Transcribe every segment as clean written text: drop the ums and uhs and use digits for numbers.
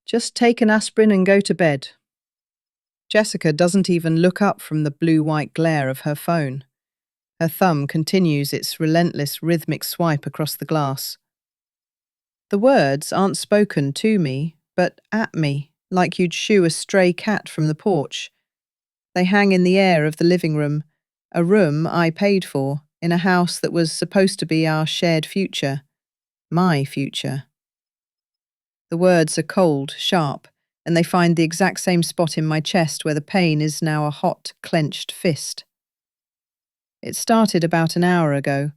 Just take an aspirin and go to bed. Jessica doesn't even look up from the blue-white glare of her phone. Her thumb continues its relentless rhythmic swipe across the glass. The words aren't spoken to me, but at me, like you'd shoo a stray cat from the porch. They hang in the air of the living room, a room I paid for, in a house that was supposed to be our shared future. My future. The words are cold, sharp, and they find the exact same spot in my chest where the pain is now a hot, clenched fist. It started about an hour ago,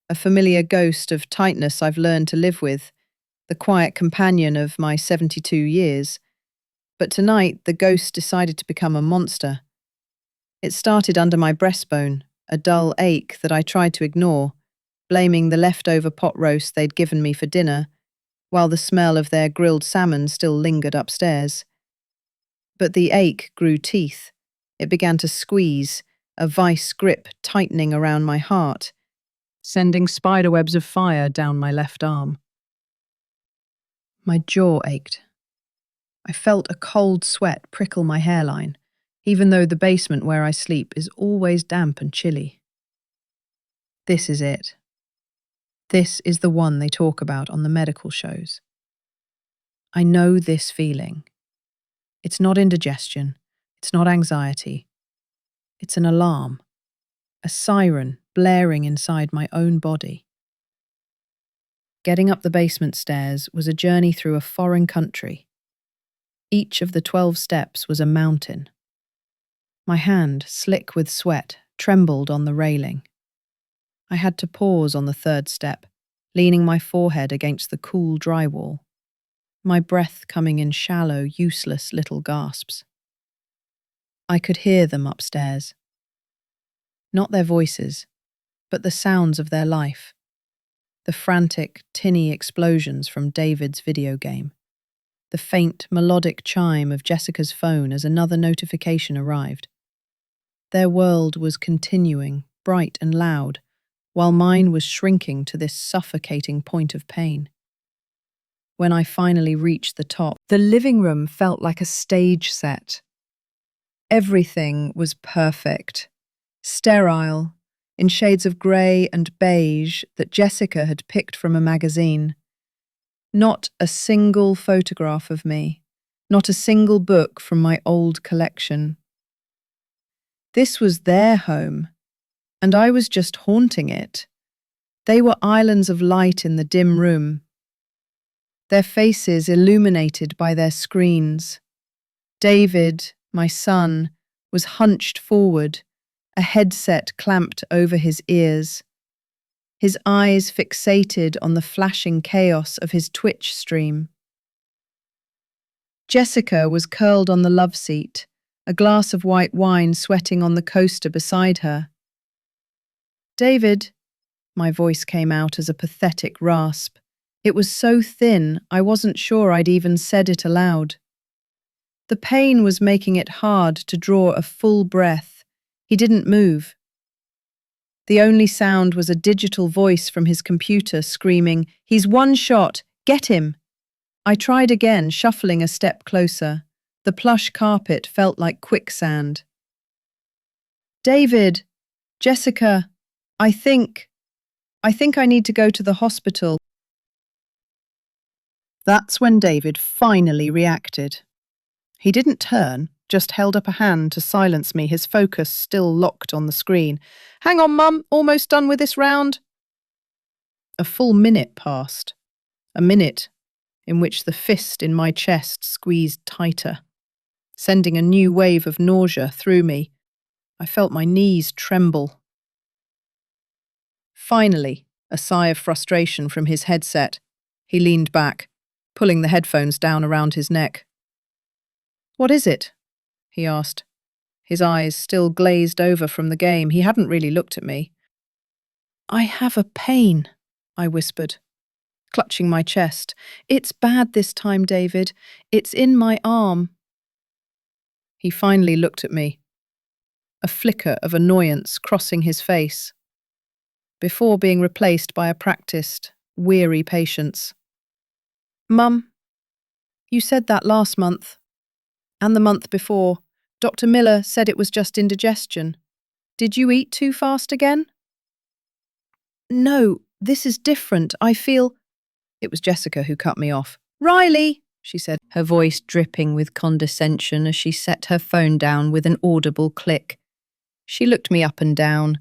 a familiar ghost of tightness I've learned to live with, the quiet companion of my 72 years. But tonight, the ghost decided to become a monster. It started under my breastbone, a dull ache that I tried to ignore, blaming the leftover pot roast they'd given me for dinner, while the smell of their grilled salmon still lingered upstairs. But the ache grew teeth. It began to squeeze, a vice grip tightening around my heart, sending spiderwebs of fire down my left arm. My jaw ached. I felt a cold sweat prickle my hairline, even though the basement where I sleep is always damp and chilly. This is it. This is the one they talk about on the medical shows. I know this feeling. It's not indigestion. It's not anxiety. It's an alarm. A siren blaring inside my own body. Getting up the basement stairs was a journey through a foreign country. Each of the 12 steps was a mountain. My hand, slick with sweat, trembled on the railing. I had to pause on the third step, leaning my forehead against the cool drywall, my breath coming in shallow, useless little gasps. I could hear them upstairs. Not their voices, but the sounds of their life. The frantic, tinny explosions from David's video game. The faint, melodic chime of Jessica's phone as another notification arrived. Their world was continuing, bright and loud, while mine was shrinking to this suffocating point of pain. When I finally reached the top, the living room felt like a stage set. Everything was perfect, sterile, in shades of grey and beige that Jessica had picked from a magazine. Not a single photograph of me, not a single book from my old collection. This was their home, and I was just haunting it. They were islands of light in the dim room, their faces illuminated by their screens. David, my son, was hunched forward, a headset clamped over his ears, his eyes fixated on the flashing chaos of his Twitch stream. Jessica was curled on the love seat, a glass of white wine sweating on the coaster beside her. "David," my voice came out as a pathetic rasp. It was so thin, I wasn't sure I'd even said it aloud. The pain was making it hard to draw a full breath. He didn't move. The only sound was a digital voice from his computer screaming, "He's one shot! Get him!" I tried again, shuffling a step closer. The plush carpet felt like quicksand. "David! Jessica! I think I need to go to the hospital." That's when David finally reacted. He didn't turn, just held up a hand to silence me, his focus still locked on the screen. "Hang on, Mum, almost done with this round." A full minute passed. A minute in which the fist in my chest squeezed tighter, sending a new wave of nausea through me. I felt my knees tremble. Finally, a sigh of frustration from his headset. He leaned back, pulling the headphones down around his neck. "What is it?" he asked, his eyes still glazed over from the game. He hadn't really looked at me. "I have a pain," I whispered, clutching my chest. "It's bad this time, David. It's in my arm." He finally looked at me, a flicker of annoyance crossing his face, before being replaced by a practiced, weary patience. "Mum, You said that last month. And the month before. Dr. Miller said it was just indigestion. Did you eat too fast again? No, this is different. I feel... It was Jessica who cut me off. Riley, she said, her voice dripping with condescension as she set her phone down with an audible click. She looked me up and down,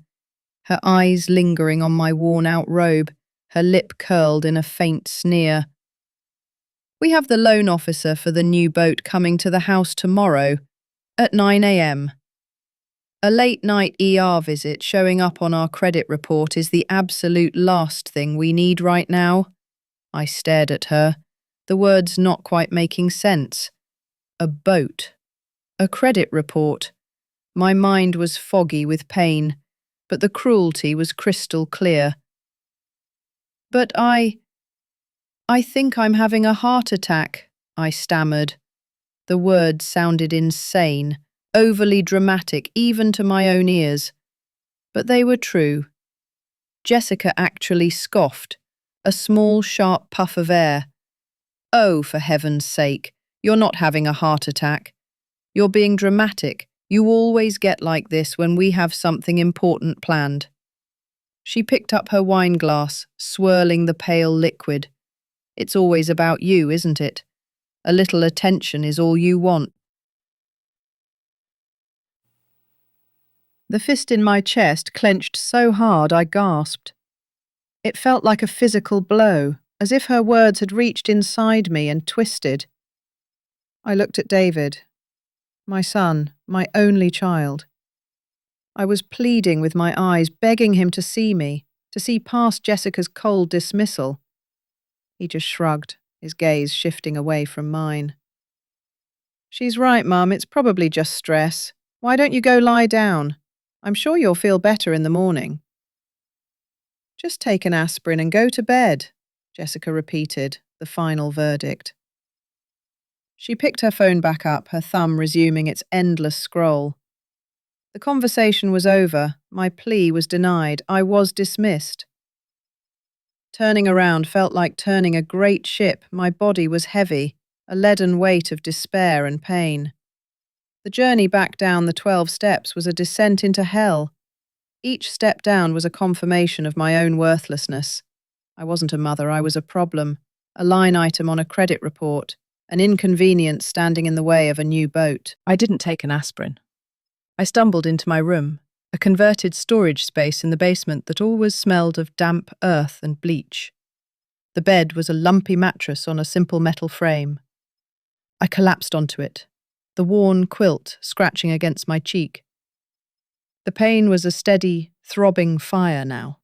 her eyes lingering on my worn-out robe, her lip curled in a faint sneer. We have the loan officer for the new boat coming to the house tomorrow at 9 a.m. A late-night ER visit showing up on our credit report is the absolute last thing we need right now. I stared at her, the words not quite making sense. A boat. A credit report. My mind was foggy with pain, but the cruelty was crystal clear. But I think I'm having a heart attack, I stammered. The words sounded insane, overly dramatic even to my own ears. But they were true. Jessica actually scoffed, a small, sharp puff of air. Oh, for heaven's sake, you're not having a heart attack. You're being dramatic. You always get like this when we have something important planned. She picked up her wine glass, swirling the pale liquid. It's always about you, isn't it? A little attention is all you want. The fist in my chest clenched so hard I gasped. It felt like a physical blow, as if her words had reached inside me and twisted. I looked at David, my son, my only child. I was pleading with my eyes, begging him to see me, to see past Jessica's cold dismissal. He just shrugged, his gaze shifting away from mine. She's right, Mum, it's probably just stress. Why don't you go lie down? I'm sure you'll feel better in the morning. Just take an aspirin and go to bed, Jessica repeated, the final verdict. She picked her phone back up, her thumb resuming its endless scroll. The conversation was over, my plea was denied, I was dismissed. Turning around felt like turning a great ship, my body was heavy, a leaden weight of despair and pain. The journey back down the 12 steps was a descent into hell. Each step down was a confirmation of my own worthlessness. I wasn't a mother, I was a problem, a line item on a credit report, an inconvenience standing in the way of a new boat. I didn't take an aspirin. I stumbled into my room, a converted storage space in the basement that always smelled of damp earth and bleach. The bed was a lumpy mattress on a simple metal frame. I collapsed onto it, the worn quilt scratching against my cheek. The pain was a steady, throbbing fire now,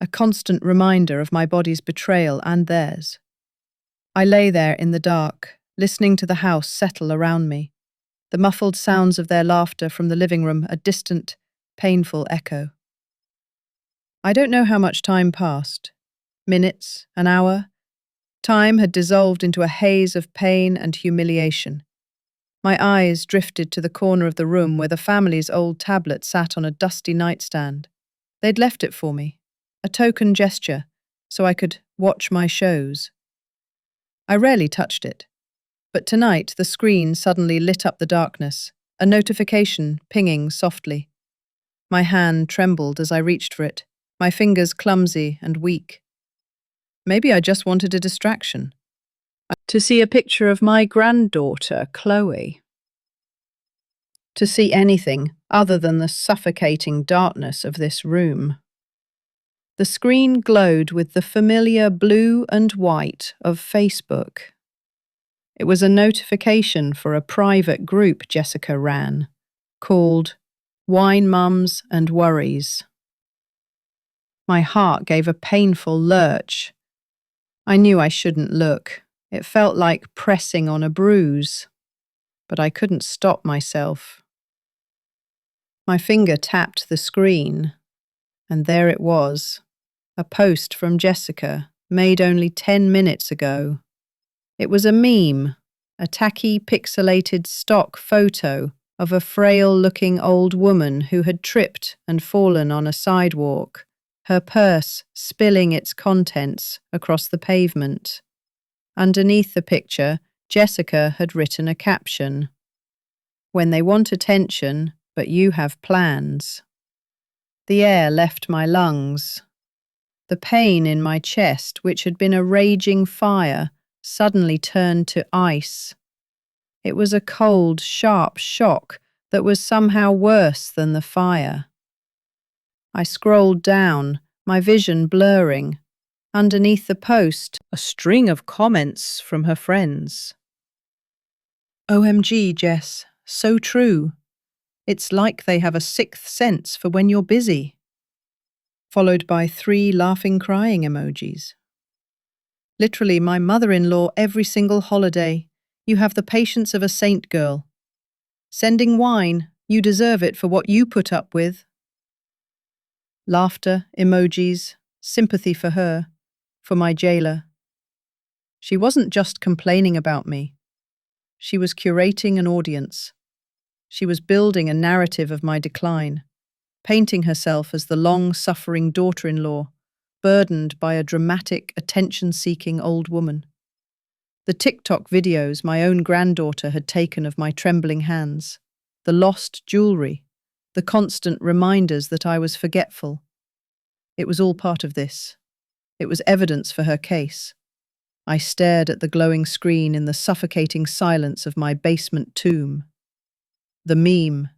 a constant reminder of my body's betrayal and theirs. I lay there in the dark, listening to the house settle around me, the muffled sounds of their laughter from the living room a distant, painful echo. I don't know how much time passed. Minutes, an hour. Time had dissolved into a haze of pain and humiliation. My eyes drifted to the corner of the room where the family's old tablet sat on a dusty nightstand. They'd left it for me, a token gesture, so I could watch my shows. I rarely touched it, but tonight the screen suddenly lit up the darkness, a notification pinging softly. My hand trembled as I reached for it, my fingers clumsy and weak. Maybe I just wanted a distraction. To see a picture of my granddaughter, Chloe. To see anything other than the suffocating darkness of this room. The screen glowed with the familiar blue and white of Facebook. It was a notification for a private group Jessica ran, called Wine Mums and Worries. My heart gave a painful lurch. I knew I shouldn't look. It felt like pressing on a bruise, but I couldn't stop myself. My finger tapped the screen, and there it was, a post from Jessica, made only 10 minutes ago. It was a meme, a tacky, pixelated stock photo of a frail-looking old woman who had tripped and fallen on a sidewalk, her purse spilling its contents across the pavement. Underneath the picture, Jessica had written a caption. When they want attention, but you have plans. The air left my lungs. The pain in my chest, which had been a raging fire, suddenly turned to ice. It was a cold, sharp shock that was somehow worse than the fire. I scrolled down, my vision blurring. Underneath the post, a string of comments from her friends. OMG, Jess, so true. It's like they have a sixth sense for when you're busy. Followed by 3 laughing crying emojis. Literally, my mother-in-law every single holiday. You have the patience of a saint, girl. Sending wine, you deserve it for what you put up with. Laughter, emojis, sympathy for her, for my jailer. She wasn't just complaining about me. She was curating an audience. She was building a narrative of my decline, painting herself as the long-suffering daughter-in-law, burdened by a dramatic, attention-seeking old woman. The TikTok videos my own granddaughter had taken of my trembling hands, the lost jewelry, the constant reminders that I was forgetful. It was all part of this. It was evidence for her case. I stared at the glowing screen in the suffocating silence of my basement tomb. The meme,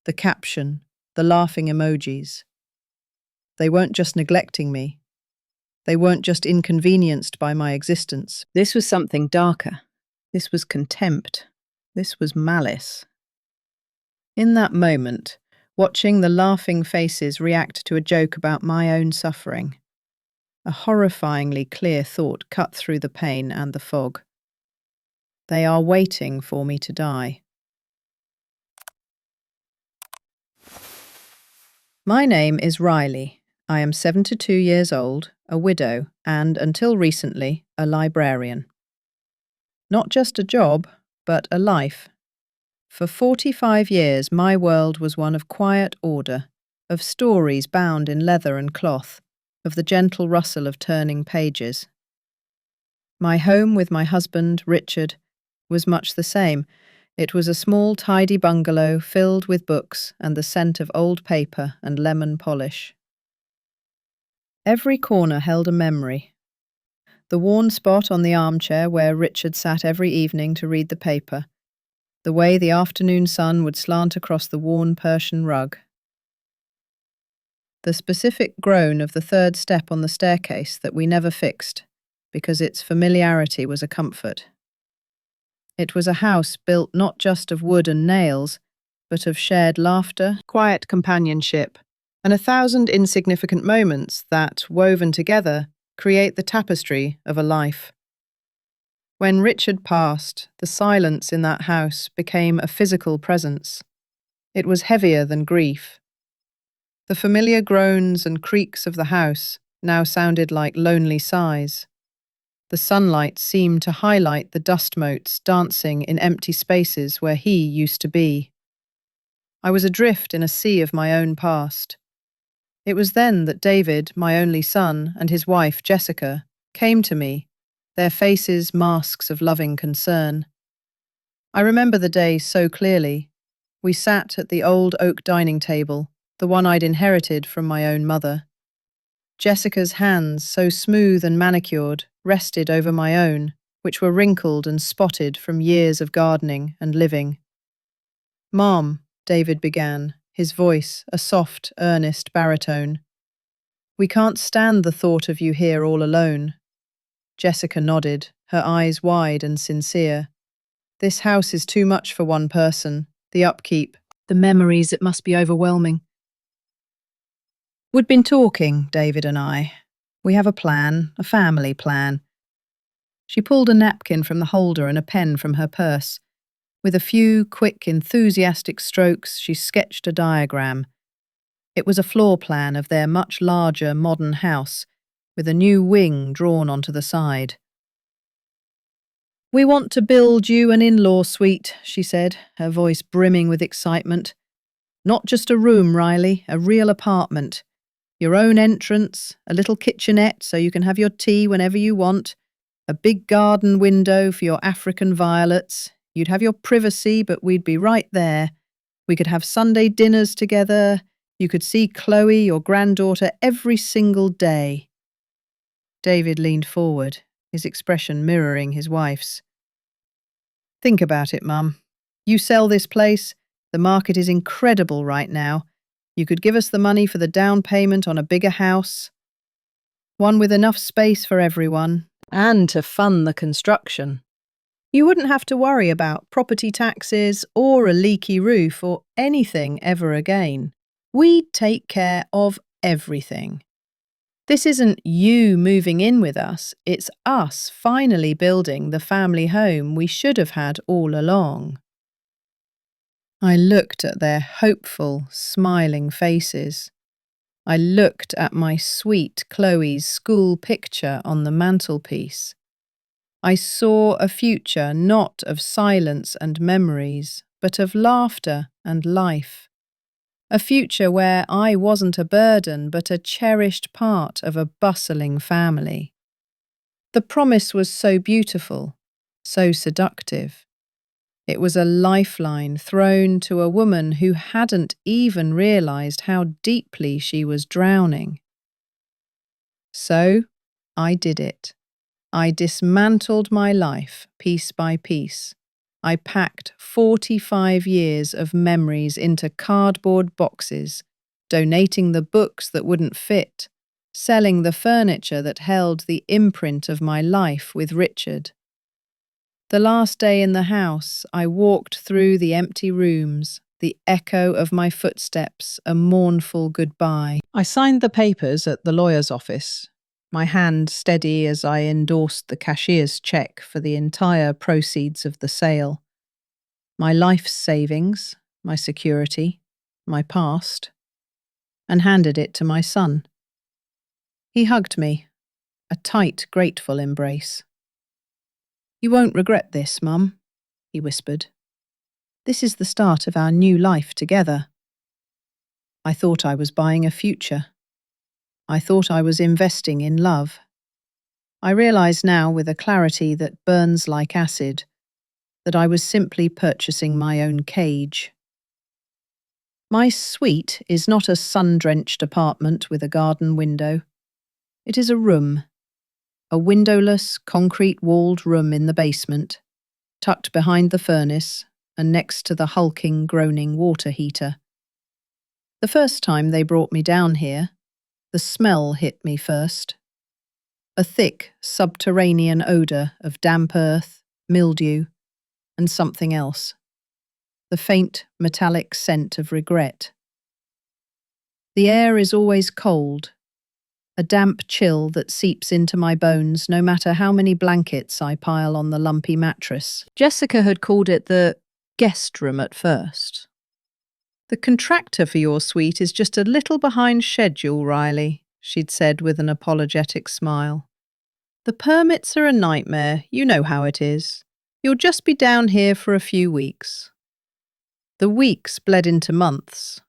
the caption, the laughing emojis. They weren't just neglecting me. They weren't just inconvenienced by my existence. This was something darker. This was contempt. This was malice. In that moment, watching the laughing faces react to a joke about my own suffering, a horrifyingly clear thought cut through the pain and the fog. They are waiting for me to die. My name is Riley. I am 72 years old, a widow, and, until recently, a librarian. Not just a job, but a life. For 45 years, my world was one of quiet order, of stories bound in leather and cloth, of the gentle rustle of turning pages. My home with my husband, Richard, was much the same. It was a small, tidy bungalow filled with books and the scent of old paper and lemon polish. Every corner held a memory. The worn spot on the armchair where Richard sat every evening to read the paper, the way the afternoon sun would slant across the worn Persian rug. The specific groan of the third step on the staircase that we never fixed, because its familiarity was a comfort. It was a house built not just of wood and nails, but of shared laughter, quiet companionship, and 1,000 insignificant moments that, woven together, create the tapestry of a life. When Richard passed, the silence in that house became a physical presence. It was heavier than grief. The familiar groans and creaks of the house now sounded like lonely sighs. The sunlight seemed to highlight the dust motes dancing in empty spaces where he used to be. I was adrift in a sea of my own past. It was then that David, my only son, and his wife, Jessica, came to me, their faces masks of loving concern. I remember the day so clearly. We sat at the old oak dining table, the one I'd inherited from my own mother. Jessica's hands, so smooth and manicured, rested over my own, which were wrinkled and spotted from years of gardening and living. "Mom," David began, his voice a soft, earnest baritone. "We can't stand the thought of you here all alone." Jessica nodded, her eyes wide and sincere. "This house is too much for one person. The upkeep, the memories, it must be overwhelming." We'd been talking, David and I. We have a plan, a family plan. She pulled a napkin from the holder and a pen from her purse. With a few quick, enthusiastic strokes, she sketched a diagram. It was a floor plan of their much larger modern house, with a new wing drawn onto the side. "We want to build you an in-law suite," she said, her voice brimming with excitement. "Not just a room, Riley, a real apartment. Your own entrance, a little kitchenette so you can have your tea whenever you want, A big garden window for your African violets. You'd have your privacy, but we'd be right there. We could have Sunday dinners together. You could see Chloe, your granddaughter, every single day. David leaned forward, his expression mirroring his wife's. Think about it, Mum. You sell this place. The market is incredible right now. You could give us the money for the down payment on a bigger house, one with enough space for everyone, and to fund the construction. You wouldn't have to worry about property taxes or a leaky roof or anything ever again. We'd take care of everything. This isn't you moving in with us, it's us finally building the family home we should have had all along. I looked at their hopeful, smiling faces. I looked at my sweet Chloe's school picture on the mantelpiece. I saw a future not of silence and memories, but of laughter and life. A future where I wasn't a burden, but a cherished part of a bustling family. The promise was so beautiful, so seductive. It was a lifeline thrown to a woman who hadn't even realized how deeply she was drowning. So, I did it. I dismantled my life piece by piece. I packed 45 years of memories into cardboard boxes, donating the books that wouldn't fit, selling the furniture that held the imprint of my life with Richard. The last day in the house, I walked through the empty rooms, the echo of my footsteps, a mournful goodbye. I signed the papers at the lawyer's office, my hand steady as I endorsed the cashier's check for the entire proceeds of the sale. My life's savings, my security, my past, and handed it to my son. He hugged me, a tight, grateful embrace. You won't regret this, Mum, he whispered. This is the start of our new life together. I thought I was buying a future. I thought I was investing in love. I realize now with a clarity that burns like acid that I was simply purchasing my own cage. My suite is not a sun-drenched apartment with a garden window. It is a room. A windowless, concrete-walled room in the basement, tucked behind the furnace and next to the hulking, groaning water heater. The first time they brought me down here, the smell hit me first. A thick, subterranean odour of damp earth, mildew, and something else. The faint, metallic scent of regret. The air is always cold, a damp chill that seeps into my bones no matter how many blankets I pile on the lumpy mattress. Jessica had called it the guest room at first. The contractor for your suite is just a little behind schedule, Riley, she'd said with an apologetic smile. The permits are a nightmare, you know how it is. You'll just be down here for a few weeks. The weeks bled into months.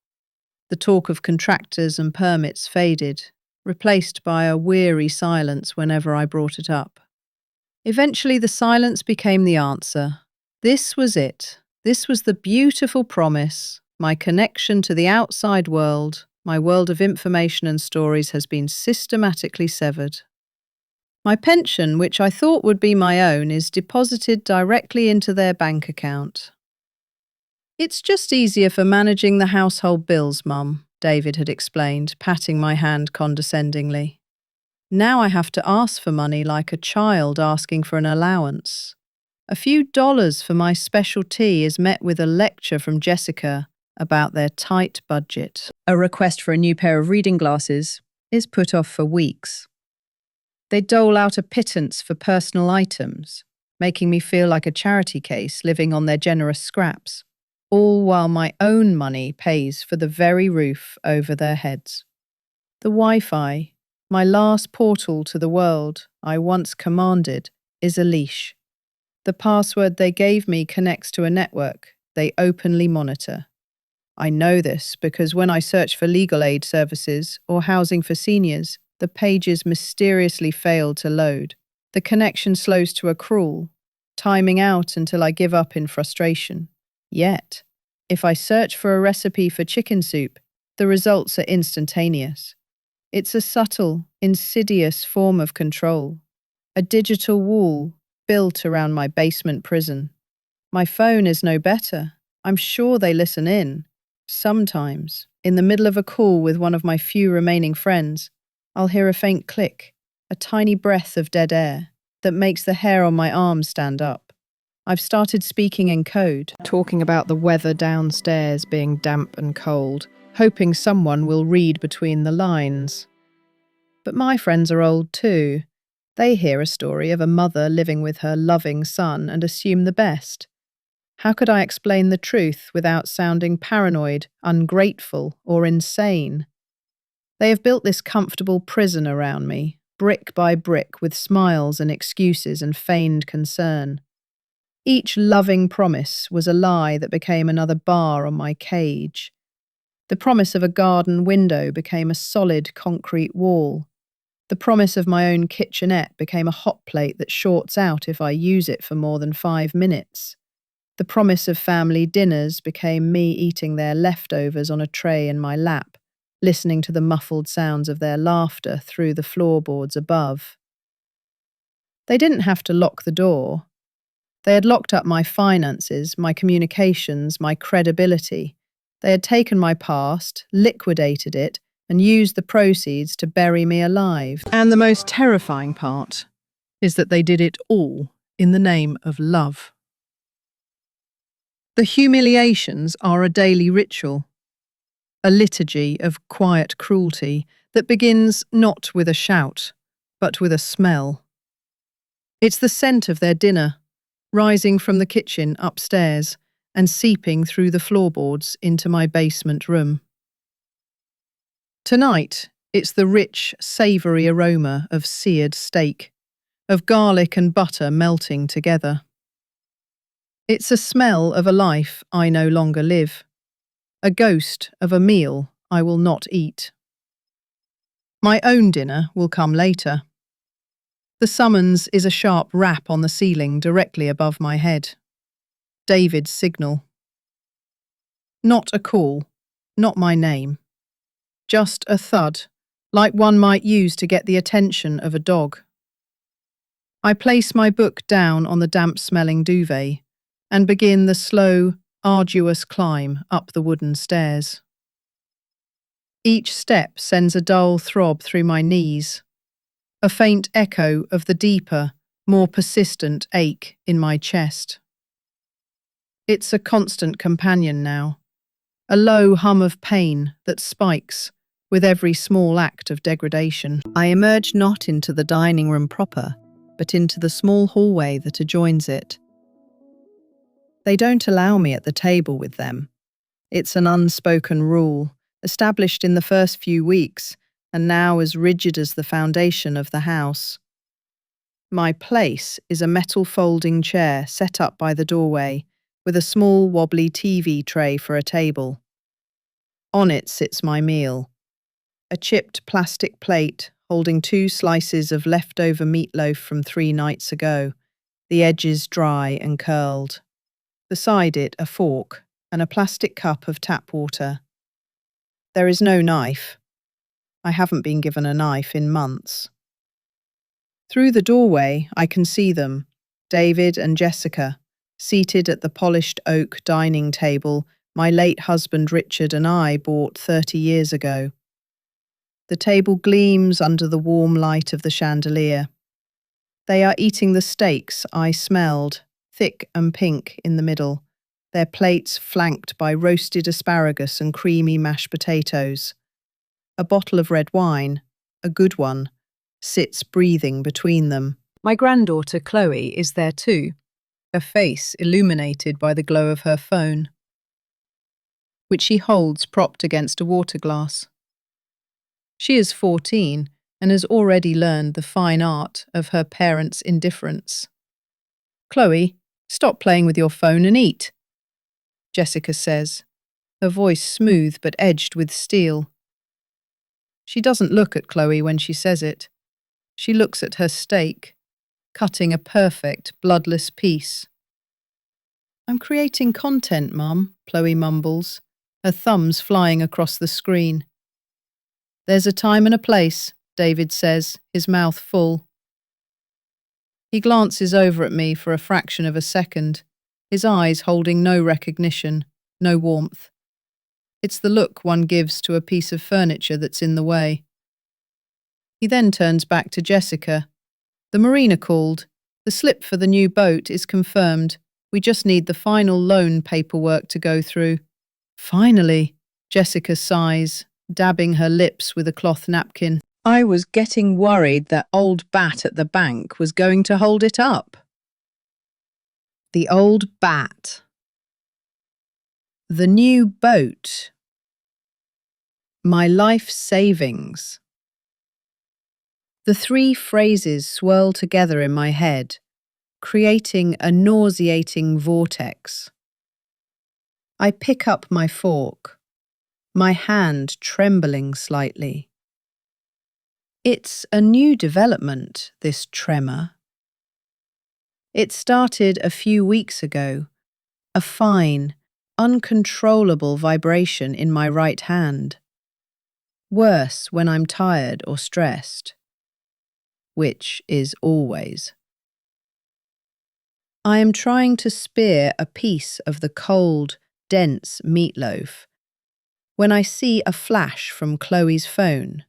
The talk of contractors and permits faded, replaced by a weary silence whenever I brought it up. Eventually the silence became the answer. This was it. This was the beautiful promise. My connection to the outside world, my world of information and stories has been systematically severed. My pension, which I thought would be my own, is deposited directly into their bank account. It's just easier for managing the household bills, Mum, David had explained, patting my hand condescendingly. Now I have to ask for money like a child asking for an allowance. A few dollars for my special tea is met with a lecture from Jessica about their tight budget. A request for a new pair of reading glasses is put off for weeks. They dole out a pittance for personal items, making me feel like a charity case living on their generous scraps, all while my own money pays for the very roof over their heads. The Wi-Fi, my last portal to the world I once commanded, is a leash. The password they gave me connects to a network they openly monitor. I know this because when I search for legal aid services or housing for seniors, the pages mysteriously fail to load. The connection slows to a crawl, timing out until I give up in frustration. Yet, if I search for a recipe for chicken soup, the results are instantaneous. It's a subtle, insidious form of control. A digital wall built around my basement prison. My phone is no better. I'm sure they listen in. Sometimes, in the middle of a call with one of my few remaining friends, I'll hear a faint click, a tiny breath of dead air that makes the hair on my arms stand up. I've started speaking in code, talking about the weather downstairs being damp and cold, hoping someone will read between the lines. But my friends are old too. They hear a story of a mother living with her loving son and assume the best. How could I explain the truth without sounding paranoid, ungrateful, or insane? They have built this comfortable prison around me, brick by brick, with smiles and excuses and feigned concern. Each loving promise was a lie that became another bar on my cage. The promise of a garden window became a solid concrete wall. The promise of my own kitchenette became a hot plate that shorts out if I use it for more than 5 minutes. The promise of family dinners became me eating their leftovers on a tray in my lap, listening to the muffled sounds of their laughter through the floorboards above. They didn't have to lock the door. They had locked up my finances, my communications, my credibility. They had taken my past, liquidated it, and used the proceeds to bury me alive. And the most terrifying part is that they did it all in the name of love. The humiliations are a daily ritual, a liturgy of quiet cruelty that begins not with a shout, but with a smell. It's the scent of their dinner, rising from the kitchen upstairs and seeping through the floorboards into my basement room. Tonight, it's the rich, savoury aroma of seared steak, of garlic and butter melting together. It's a smell of a life I no longer live, a ghost of a meal I will not eat. My own dinner will come later. The summons is a sharp rap on the ceiling directly above my head. David's signal. Not a call, not my name. Just a thud, like one might use to get the attention of a dog. I place my book down on the damp-smelling duvet and begin the slow, arduous climb up the wooden stairs. Each step sends a dull throb through my knees, a faint echo of the deeper, more persistent ache in my chest. It's a constant companion now, a low hum of pain that spikes with every small act of degradation. I emerge not into the dining room proper, but into the small hallway that adjoins it. They don't allow me at the table with them. It's an unspoken rule, established in the first few weeks, and now as rigid as the foundation of the house. My place is a metal folding chair set up by the doorway, with a small wobbly TV tray for a table. On it sits my meal, a chipped plastic plate holding 2 slices of leftover meatloaf from 3 nights ago, the edges dry and curled. Beside it, a fork and a plastic cup of tap water. There is no knife. I haven't been given a knife in months. Through the doorway, I can see them, David and Jessica, seated at the polished oak dining table my late husband Richard and I bought 30 years ago. The table gleams under the warm light of the chandelier. They are eating the steaks I smelled, thick and pink in the middle, their plates flanked by roasted asparagus and creamy mashed potatoes. A bottle of red wine, a good one, sits breathing between them. My granddaughter Chloe is there too, her face illuminated by the glow of her phone, which she holds propped against a water glass. She is 14 and has already learned the fine art of her parents' indifference. "Chloe, stop playing with your phone and eat," Jessica says, her voice smooth but edged with steel. She doesn't look at Chloe when she says it. She looks at her steak, cutting a perfect, bloodless piece. I'm creating content, Mum, Chloe mumbles, her thumbs flying across the screen. There's a time and a place, David says, his mouth full. He glances over at me for a fraction of a second, his eyes holding no recognition, no warmth. It's the look one gives to a piece of furniture that's in the way. He then turns back to Jessica. The marina called. The slip for the new boat is confirmed. We just need the final loan paperwork to go through. Finally, Jessica sighs, dabbing her lips with a cloth napkin. I was getting worried that old bat at the bank was going to hold it up. The old bat. The new boat. My life savings. The three phrases swirl together in my head, creating a nauseating vortex. I pick up my fork, my hand trembling slightly. It's a new development, this tremor. It started a few weeks ago, a fine, uncontrollable vibration in my right hand. Worse when I'm tired or stressed, which is always. I am trying to spear a piece of the cold, dense meatloaf when I see a flash from Chloe's phone.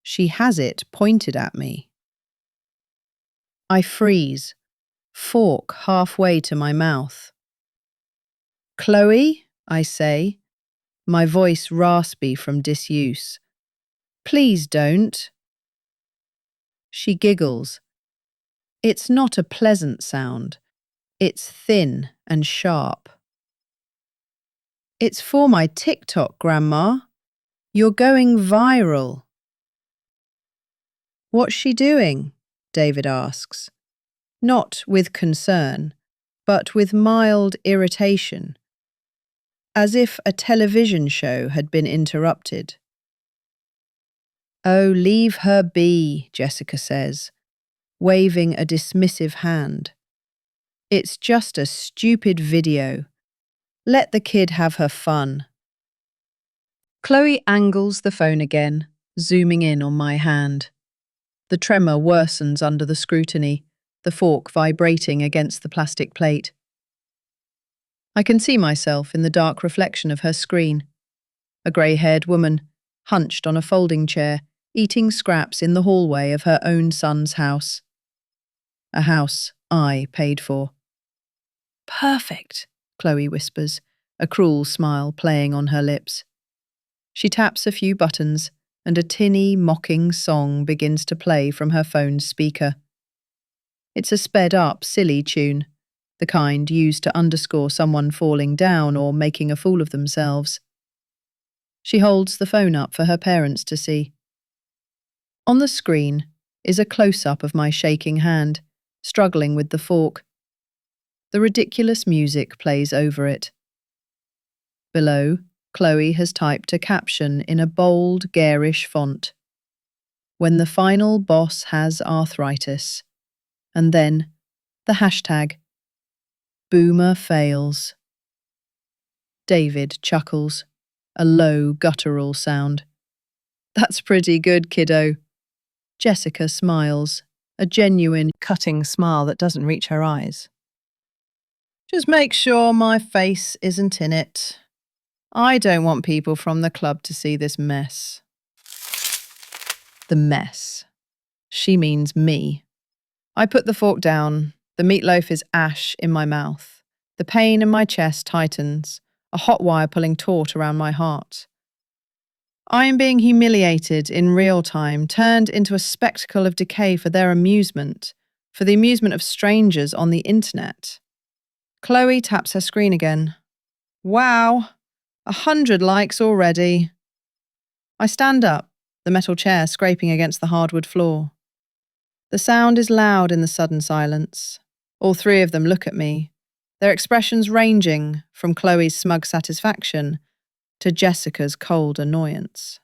She has it pointed at me. I freeze, fork halfway to my mouth. Chloe, I say, my voice raspy from disuse. Please don't. She giggles. It's not a pleasant sound. It's thin and sharp. It's for my TikTok, Grandma. You're going viral. What's she doing? David asks. Not with concern, but with mild irritation, as if a television show had been interrupted. Oh, leave her be, Jessica says, waving a dismissive hand. It's just a stupid video. Let the kid have her fun. Chloe angles the phone again, zooming in on my hand. The tremor worsens under the scrutiny, the fork vibrating against the plastic plate. I can see myself in the dark reflection of her screen. A grey-haired woman, hunched on a folding chair, eating scraps in the hallway of her own son's house. A house I paid for. Perfect, Chloe whispers, a cruel smile playing on her lips. She taps a few buttons, and a tinny, mocking song begins to play from her phone's speaker. It's a sped-up, silly tune, the kind used to underscore someone falling down or making a fool of themselves. She holds the phone up for her parents to see. On the screen is a close-up of my shaking hand, struggling with the fork. The ridiculous music plays over it. Below, Chloe has typed a caption in a bold, garish font. When the final boss has arthritis. And then the hashtag, Boomer fails. David chuckles, a low, guttural sound. That's pretty good, kiddo. Jessica smiles, a genuine, cutting smile that doesn't reach her eyes. Just make sure my face isn't in it. I don't want people from the club to see this mess. The mess. She means me. I put the fork down. The meatloaf is ash in my mouth. The pain in my chest tightens, a hot wire pulling taut around my heart. I am being humiliated in real time, turned into a spectacle of decay for their amusement, for the amusement of strangers on the internet. Chloe taps her screen again. Wow, 100 likes already. I stand up, the metal chair scraping against the hardwood floor. The sound is loud in the sudden silence. All three of them look at me, their expressions ranging from Chloe's smug satisfaction to Jessica's cold annoyance.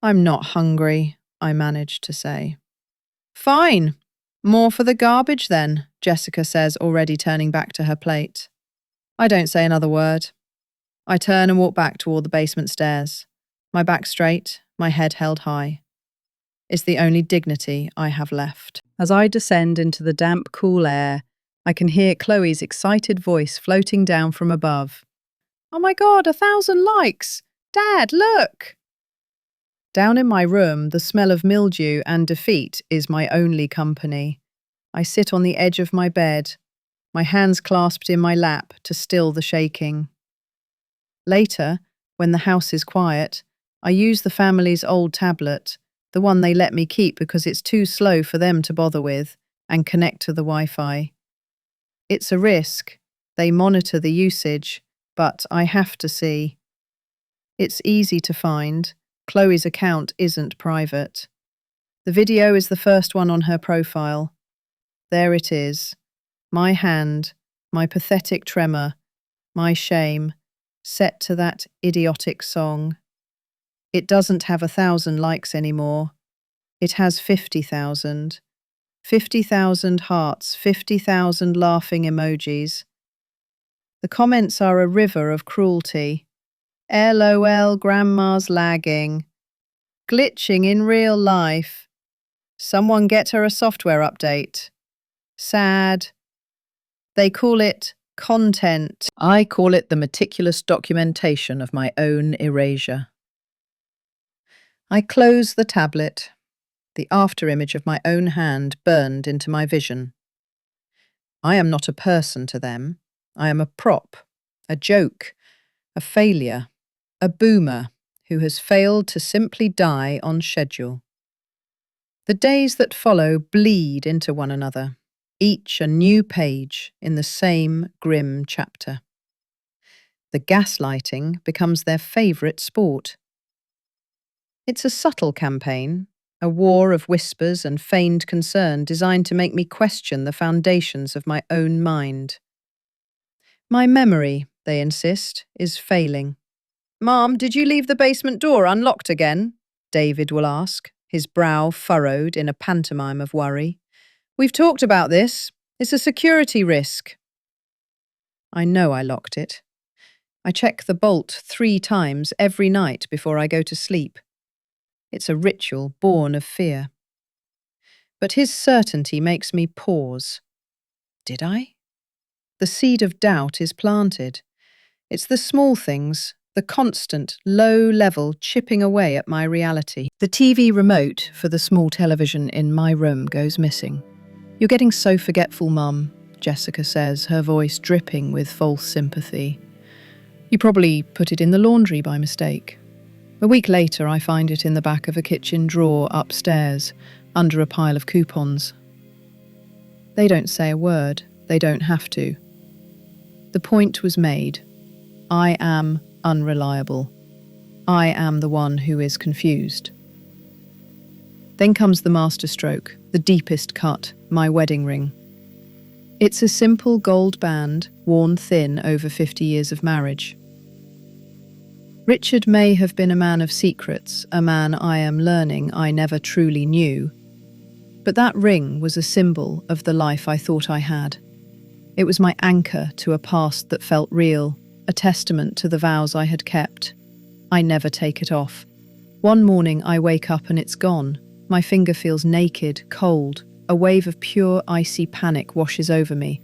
I'm not hungry, I manage to say. Fine, More for the garbage then, Jessica says, already turning back to her plate. I don't say another word. I turn and walk back toward the basement stairs, my back straight, my head held high. It's the only dignity I have left. As I descend into the damp, cool air, I can hear Chloe's excited voice floating down from above. Oh my God, 1,000 likes! Dad, look! Down in my room, the smell of mildew and defeat is my only company. I sit on the edge of my bed, my hands clasped in my lap to still the shaking. Later, when the house is quiet, I use the family's old tablet, the one they let me keep because it's too slow for them to bother with, and connect to the Wi-Fi. It's a risk. They monitor the usage, but I have to see. It's easy to find. Chloe's account isn't private. The video is the first one on her profile. There it is. My hand, my pathetic tremor, my shame, set to that idiotic song. It doesn't have 1,000 likes anymore. It has 50,000. 50,000 hearts, 50,000 laughing emojis. The comments are a river of cruelty. LOL, grandma's lagging. Glitching in real life. Someone get her a software update. Sad. They call it content. I call it the meticulous documentation of my own erasure. I close the tablet. The afterimage of my own hand burned into my vision. I am not a person to them. I am a prop, a joke, a failure, a boomer who has failed to simply die on schedule. The days that follow bleed into one another, each a new page in the same grim chapter. The gaslighting becomes their favourite sport. It's a subtle campaign, a war of whispers and feigned concern designed to make me question the foundations of my own mind. My memory, they insist, is failing. Mom, did you leave the basement door unlocked again? David will ask, his brow furrowed in a pantomime of worry. We've talked about this. It's a security risk. I know I locked it. I check the bolt 3 times every night before I go to sleep. It's a ritual born of fear. But his certainty makes me pause. Did I? The seed of doubt is planted. It's the small things, the constant, low-level chipping away at my reality. The TV remote for the small television in my room goes missing. You're getting so forgetful, Mum, Jessica says, her voice dripping with false sympathy. You probably put it in the laundry by mistake. A week later, I find it in the back of a kitchen drawer upstairs, under a pile of coupons. They don't say a word. They don't have to. The point was made. I am unreliable. I am the one who is confused. Then comes the masterstroke, the deepest cut, my wedding ring. It's a simple gold band, worn thin over 50 years of marriage. Richard may have been a man of secrets, a man I am learning I never truly knew. But that ring was a symbol of the life I thought I had. It was my anchor to a past that felt real, a testament to the vows I had kept. I never take it off. One morning I wake up and it's gone. My finger feels naked, cold. A wave of pure, icy panic washes over me.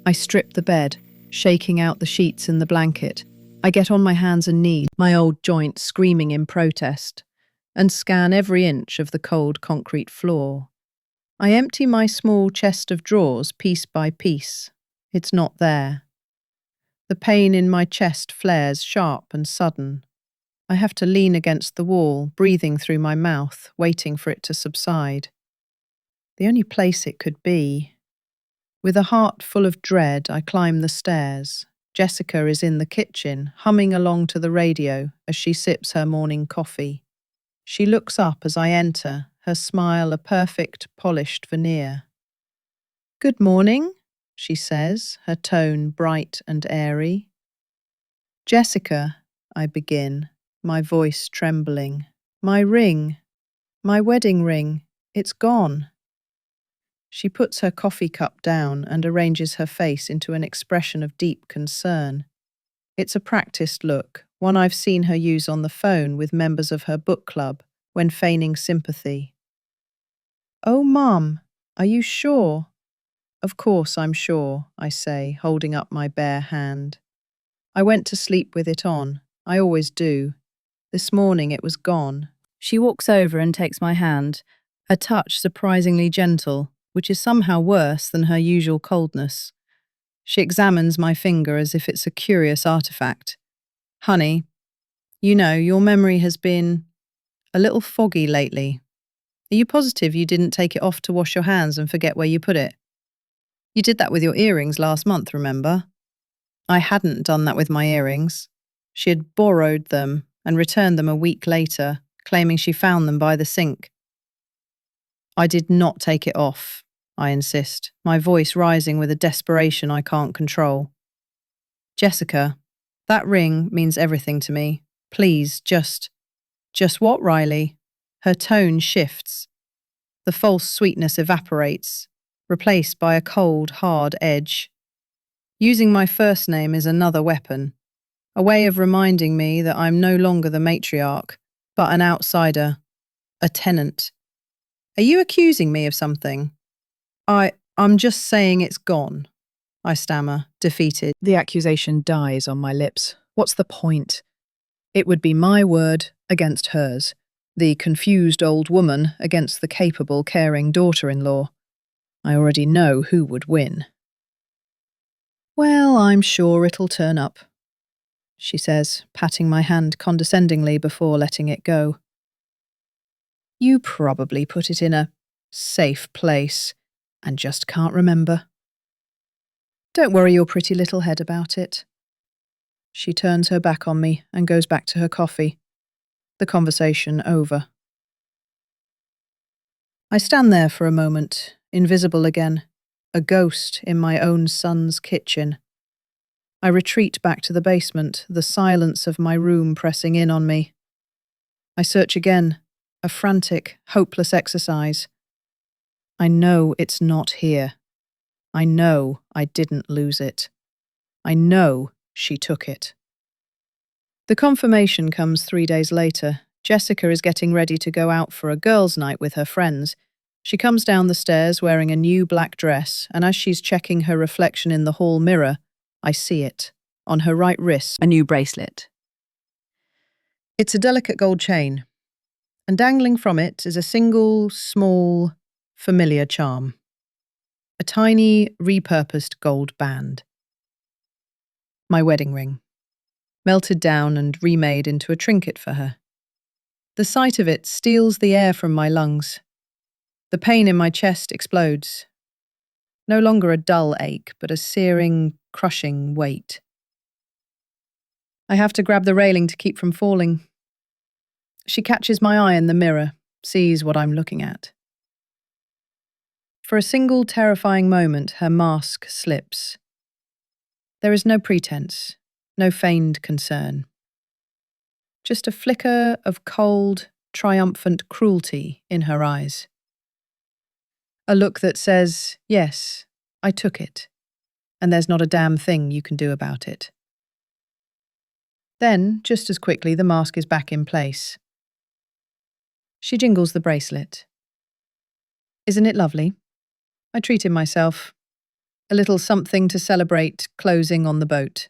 I strip the bed, shaking out the sheets and the blanket. I get on my hands and knees, my old joints screaming in protest, and scan every inch of the cold concrete floor. I empty my small chest of drawers piece by piece. It's not there. The pain in my chest flares sharp and sudden. I have to lean against the wall, breathing through my mouth, waiting for it to subside. The only place it could be. With a heart full of dread, I climb the stairs. Jessica is in the kitchen, humming along to the radio as she sips her morning coffee. She looks up as I enter, her smile a perfect, polished veneer. Good morning, she says, her tone bright and airy. Jessica, I begin, my voice trembling. My ring, my wedding ring, it's gone. She puts her coffee cup down and arranges her face into an expression of deep concern. It's a practiced look, one I've seen her use on the phone with members of her book club when feigning sympathy. "Oh, Mum, are you sure?" "Of course I'm sure," I say, holding up my bare hand. "I went to sleep with it on. I always do. This morning it was gone." She walks over and takes my hand, a touch surprisingly gentle, which is somehow worse than her usual coldness. She examines my finger as if it's a curious artifact. "Honey, you know, your memory has been a little foggy lately. Are you positive you didn't take it off to wash your hands and forget where you put it? You did that with your earrings last month, remember?" I hadn't done that with my earrings. She had borrowed them and returned them a week later, claiming she found them by the sink. "I did not take it off," I insist, my voice rising with a desperation I can't control. "Jessica, that ring means everything to me. Please, just what, Riley?" Her tone shifts. The false sweetness evaporates, replaced by a cold, hard edge. Using my first name is another weapon, a way of reminding me that I'm no longer the matriarch, but an outsider, a tenant. "Are you accusing me of something?" I'm just saying it's gone," I stammer, defeated. The accusation dies on my lips. What's the point? It would be my word against hers, the confused old woman against the capable, caring daughter-in-law. I already know who would win. "Well, I'm sure it'll turn up," she says, patting my hand condescendingly before letting it go. "You probably put it in a safe place and just can't remember. Don't worry your pretty little head about it." She turns her back on me and goes back to her coffee. The conversation over. I stand there for a moment, invisible again, a ghost in my own son's kitchen. I retreat back to the basement, the silence of my room pressing in on me. I search again, a frantic, hopeless exercise. I know it's not here. I know I didn't lose it. I know she took it. The confirmation comes 3 days later. Jessica is getting ready to go out for a girls' night with her friends. She comes down the stairs wearing a new black dress, and as she's checking her reflection in the hall mirror, I see it, on her right wrist, a new bracelet. It's a delicate gold chain, and dangling from it is a single, small, familiar charm. A tiny, repurposed gold band. My wedding ring, melted down and remade into a trinket for her. The sight of it steals the air from my lungs. The pain in my chest explodes. No longer a dull ache, but a searing, crushing weight. I have to grab the railing to keep from falling. She catches my eye in the mirror, sees what I'm looking at. For a single terrifying moment, her mask slips. There is no pretense, no feigned concern. Just a flicker of cold, triumphant cruelty in her eyes. A look that says, yes, I took it, and there's not a damn thing you can do about it. Then, just as quickly, the mask is back in place. She jingles the bracelet. Isn't it lovely? I treated myself. A little something to celebrate closing on the boat.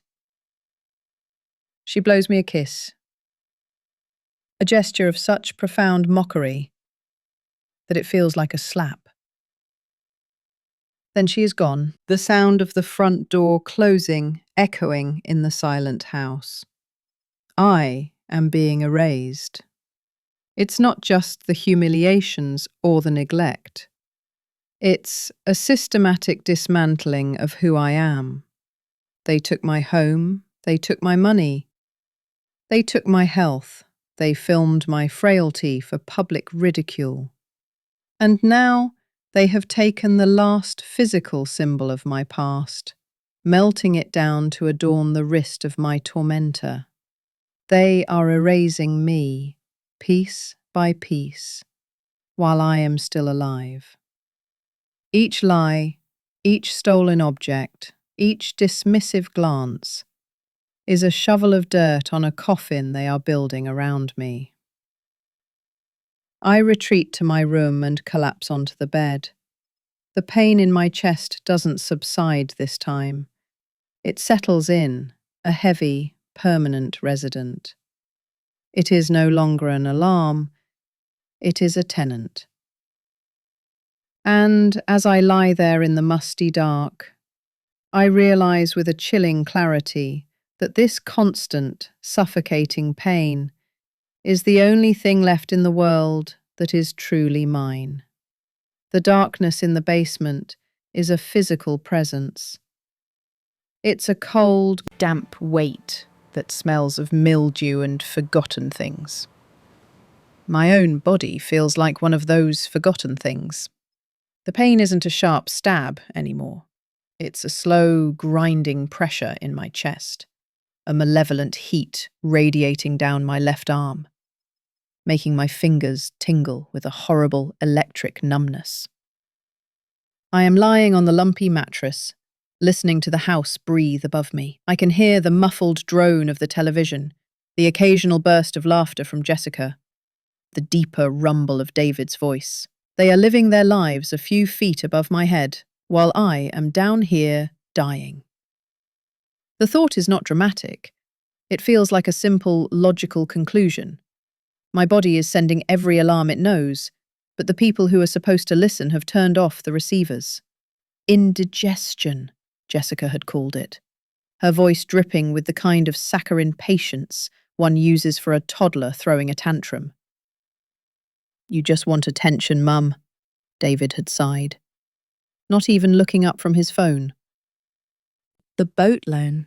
She blows me a kiss. A gesture of such profound mockery that it feels like a slap. Then she is gone, the sound of the front door closing echoing in the silent house. I am being erased. It's not just the humiliations or the neglect. It's a systematic dismantling of who I am. They took my home, they took my money, they took my health, they filmed my frailty for public ridicule. And now they have taken the last physical symbol of my past, melting it down to adorn the wrist of my tormentor. They are erasing me, piece by piece, while I am still alive. Each lie, each stolen object, each dismissive glance is a shovel of dirt on a coffin they are building around me. I retreat to my room and collapse onto the bed. The pain in my chest doesn't subside this time. It settles in, a heavy, permanent resident. It is no longer an alarm, it is a tenant. And as I lie there in the musty dark, I realize with a chilling clarity that this constant, suffocating pain is the only thing left in the world that is truly mine. The darkness in the basement is a physical presence. It's a cold, damp weight that smells of mildew and forgotten things. My own body feels like one of those forgotten things. The pain isn't a sharp stab anymore. It's a slow, grinding pressure in my chest, a malevolent heat radiating down my left arm, making my fingers tingle with a horrible electric numbness. I am lying on the lumpy mattress, listening to the house breathe above me. I can hear the muffled drone of the television, the occasional burst of laughter from Jessica, the deeper rumble of David's voice. They are living their lives a few feet above my head, while I am down here dying. The thought is not dramatic. It feels like a simple, logical conclusion. My body is sending every alarm it knows, but the people who are supposed to listen have turned off the receivers. Indigestion, Jessica had called it, her voice dripping with the kind of saccharine patience one uses for a toddler throwing a tantrum. "You just want attention, Mum," David had sighed, not even looking up from his phone. The boat loan.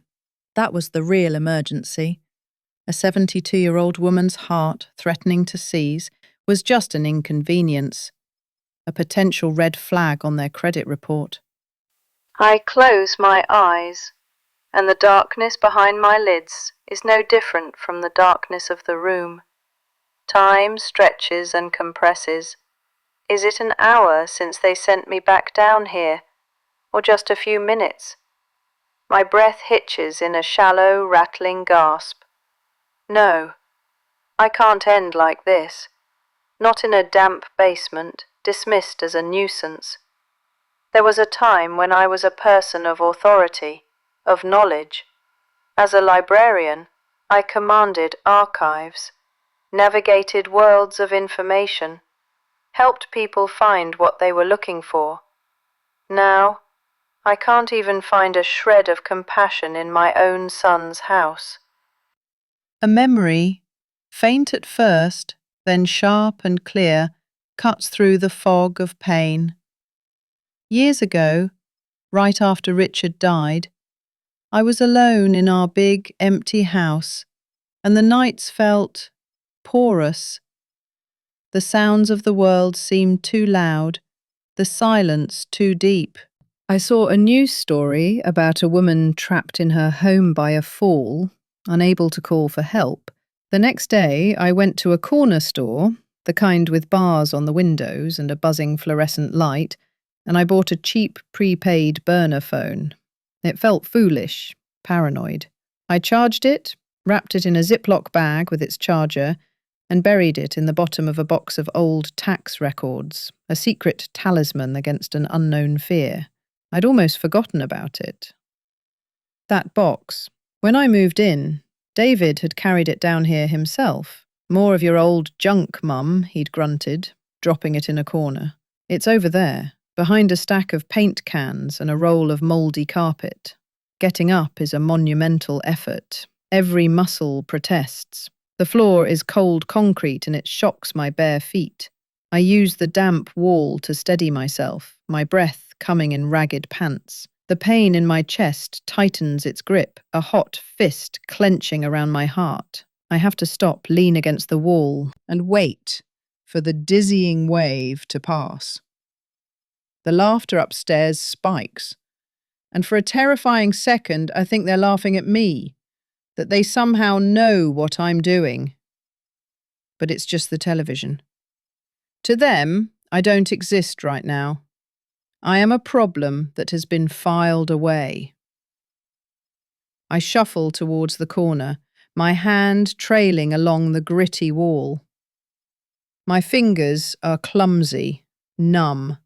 That was the real emergency. A 72-year-old woman's heart threatening to seize was just an inconvenience, a potential red flag on their credit report. I close my eyes, and the darkness behind my lids is no different from the darkness of the room. Time stretches and compresses. Is it an hour since they sent me back down here, or just a few minutes? My breath hitches in a shallow, rattling gasp. No, I can't end like this. Not in a damp basement, dismissed as a nuisance. There was a time when I was a person of authority, of knowledge. As a librarian, I commanded archives, navigated worlds of information, helped people find what they were looking for. Now, I can't even find a shred of compassion in my own son's house. A memory, faint at first, then sharp and clear, cuts through the fog of pain. Years ago, right after Richard died, I was alone in our big, empty house, and the nights felt porous. The sounds of the world seemed too loud, the silence too deep. I saw a news story about a woman trapped in her home by a fall, unable to call for help. The next day, I went to a corner store, the kind with bars on the windows and a buzzing fluorescent light, and I bought a cheap prepaid burner phone. It felt foolish, paranoid. I charged it, wrapped it in a Ziploc bag with its charger, and buried it in the bottom of a box of old tax records, a secret talisman against an unknown fear. I'd almost forgotten about it. That box. When I moved in, David had carried it down here himself. "More of your old junk, Mum," he'd grunted, dropping it in a corner. "It's over there, behind a stack of paint cans and a roll of mouldy carpet. Getting up is a monumental effort. Every muscle protests. The floor is cold concrete and it shocks my bare feet. I use the damp wall to steady myself, my breath coming in ragged pants. The pain in my chest tightens its grip, a hot fist clenching around my heart. I have to stop, lean against the wall, and wait for the dizzying wave to pass. The laughter upstairs spikes, and for a terrifying second I think they're laughing at me, that they somehow know what I'm doing. But it's just the television. To them, I don't exist right now. I am a problem that has been filed away. I shuffle towards the corner, my hand trailing along the gritty wall. My fingers are clumsy, numb.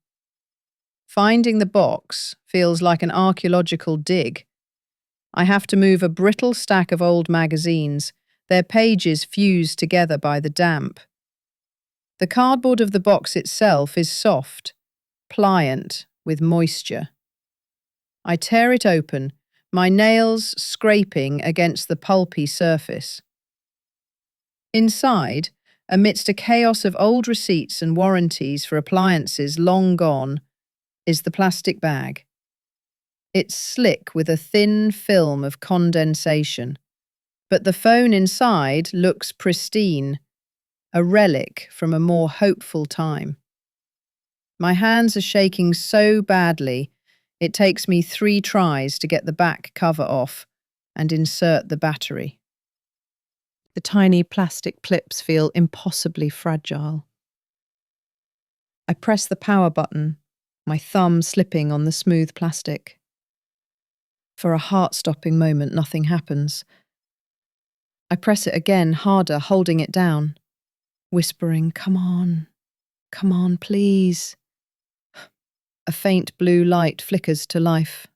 Finding the box feels like an archaeological dig. I have to move a brittle stack of old magazines, their pages fused together by the damp. The cardboard of the box itself is soft, pliant, with moisture. I tear it open, my nails scraping against the pulpy surface. Inside, amidst a chaos of old receipts and warranties for appliances long gone, is the plastic bag. It's slick with a thin film of condensation, but the phone inside looks pristine, a relic from a more hopeful time. My hands are shaking so badly, it takes me 3 tries to get the back cover off and insert the battery. The tiny plastic clips feel impossibly fragile. I press the power button, my thumb slipping on the smooth plastic. For a heart-stopping moment, nothing happens. I press it again, harder, holding it down, whispering, come on, please." A faint blue light flickers to life.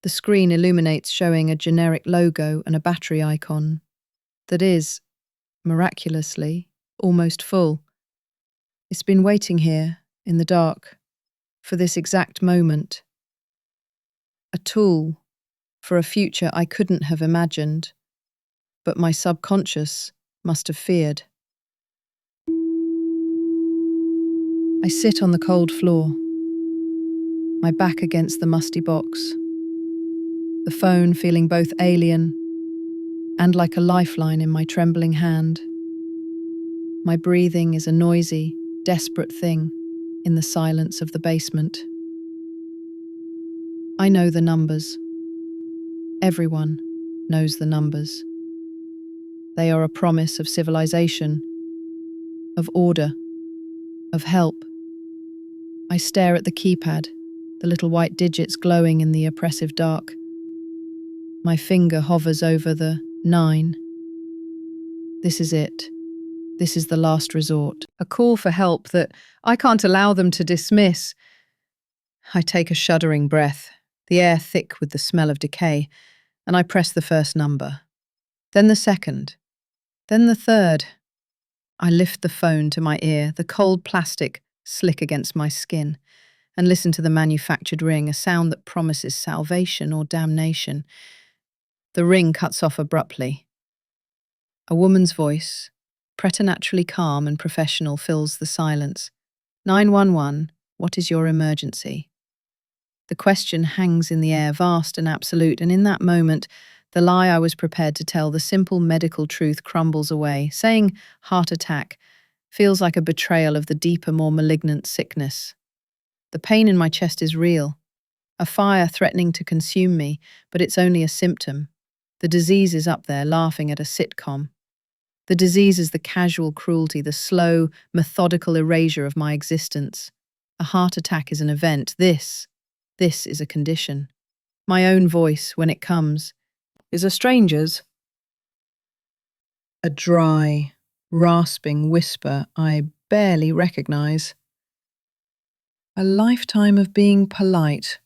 The screen illuminates, showing a generic logo and a battery icon that is, miraculously, almost full. It's been waiting here, in the dark, for this exact moment. A tool for a future I couldn't have imagined, but my subconscious must have feared. I sit on the cold floor, my back against the musty box, the phone feeling both alien and like a lifeline in my trembling hand. My breathing is a noisy, desperate thing in the silence of the basement. I know the numbers. Everyone knows the numbers. They are a promise of civilization, of order, of help. I stare at the keypad, the little white digits glowing in the oppressive dark. My finger hovers over the 9. This is it. This is the last resort. A call for help that I can't allow them to dismiss. I take a shuddering breath, the air thick with the smell of decay, and I press the first number. Then the second. Then the third. I lift the phone to my ear, the cold plastic slick against my skin, and listen to the manufactured ring, a sound that promises salvation or damnation. The ring cuts off abruptly. A woman's voice, preternaturally calm and professional, fills the silence. 911, what is your emergency? The question hangs in the air, vast and absolute, and in that moment, the lie I was prepared to tell, the simple medical truth, crumbles away. Saying heart attack feels like a betrayal of the deeper, more malignant sickness. The pain in my chest is real, a fire threatening to consume me, but it's only a symptom. The disease is up there, laughing at a sitcom. The disease is the casual cruelty, the slow, methodical erasure of my existence. A heart attack is an event. This is a condition. My own voice, when it comes, is a stranger's. A dry, rasping whisper I barely recognize. A lifetime of being polite,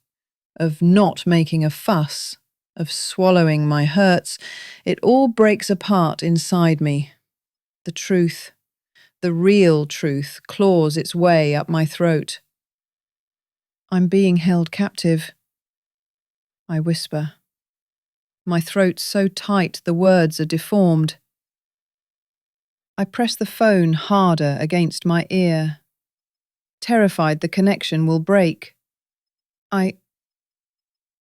of not making a fuss, of swallowing my hurts. It all breaks apart inside me. The truth, the real truth, claws its way up my throat. I'm being held captive, I whisper. My throat's so tight the words are deformed. I press the phone harder against my ear, terrified the connection will break. I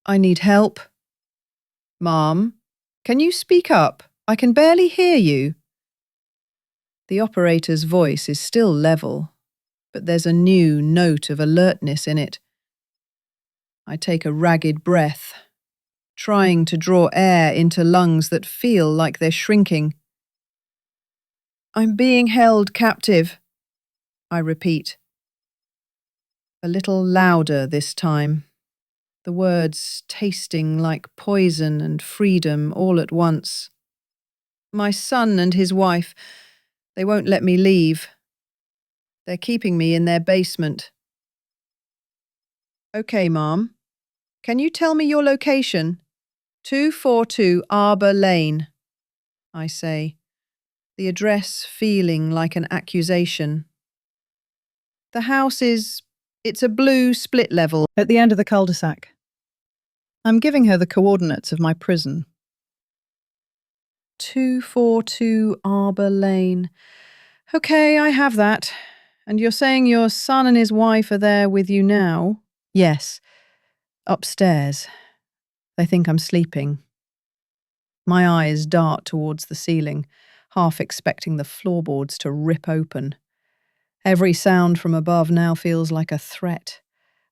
need help. Mom, can you speak up? I can barely hear you. The operator's voice is still level, but there's a new note of alertness in it. I take a ragged breath, trying to draw air into lungs that feel like they're shrinking. I'm being held captive, I repeat. A little louder this time, the words tasting like poison and freedom all at once. My son and his wife, they won't let me leave. They're keeping me in their basement. Okay, Mom. Can you tell me your location? 242 Arbor Lane, I say, the address feeling like an accusation. The house it's a blue split level at the end of the cul-de-sac. I'm giving her the coordinates of my prison. 242 Arbor Lane. Okay, I have that. And you're saying your son and his wife are there with you now? Yes, upstairs. They think I'm sleeping. My eyes dart towards the ceiling, half expecting the floorboards to rip open. Every sound from above now feels like a threat.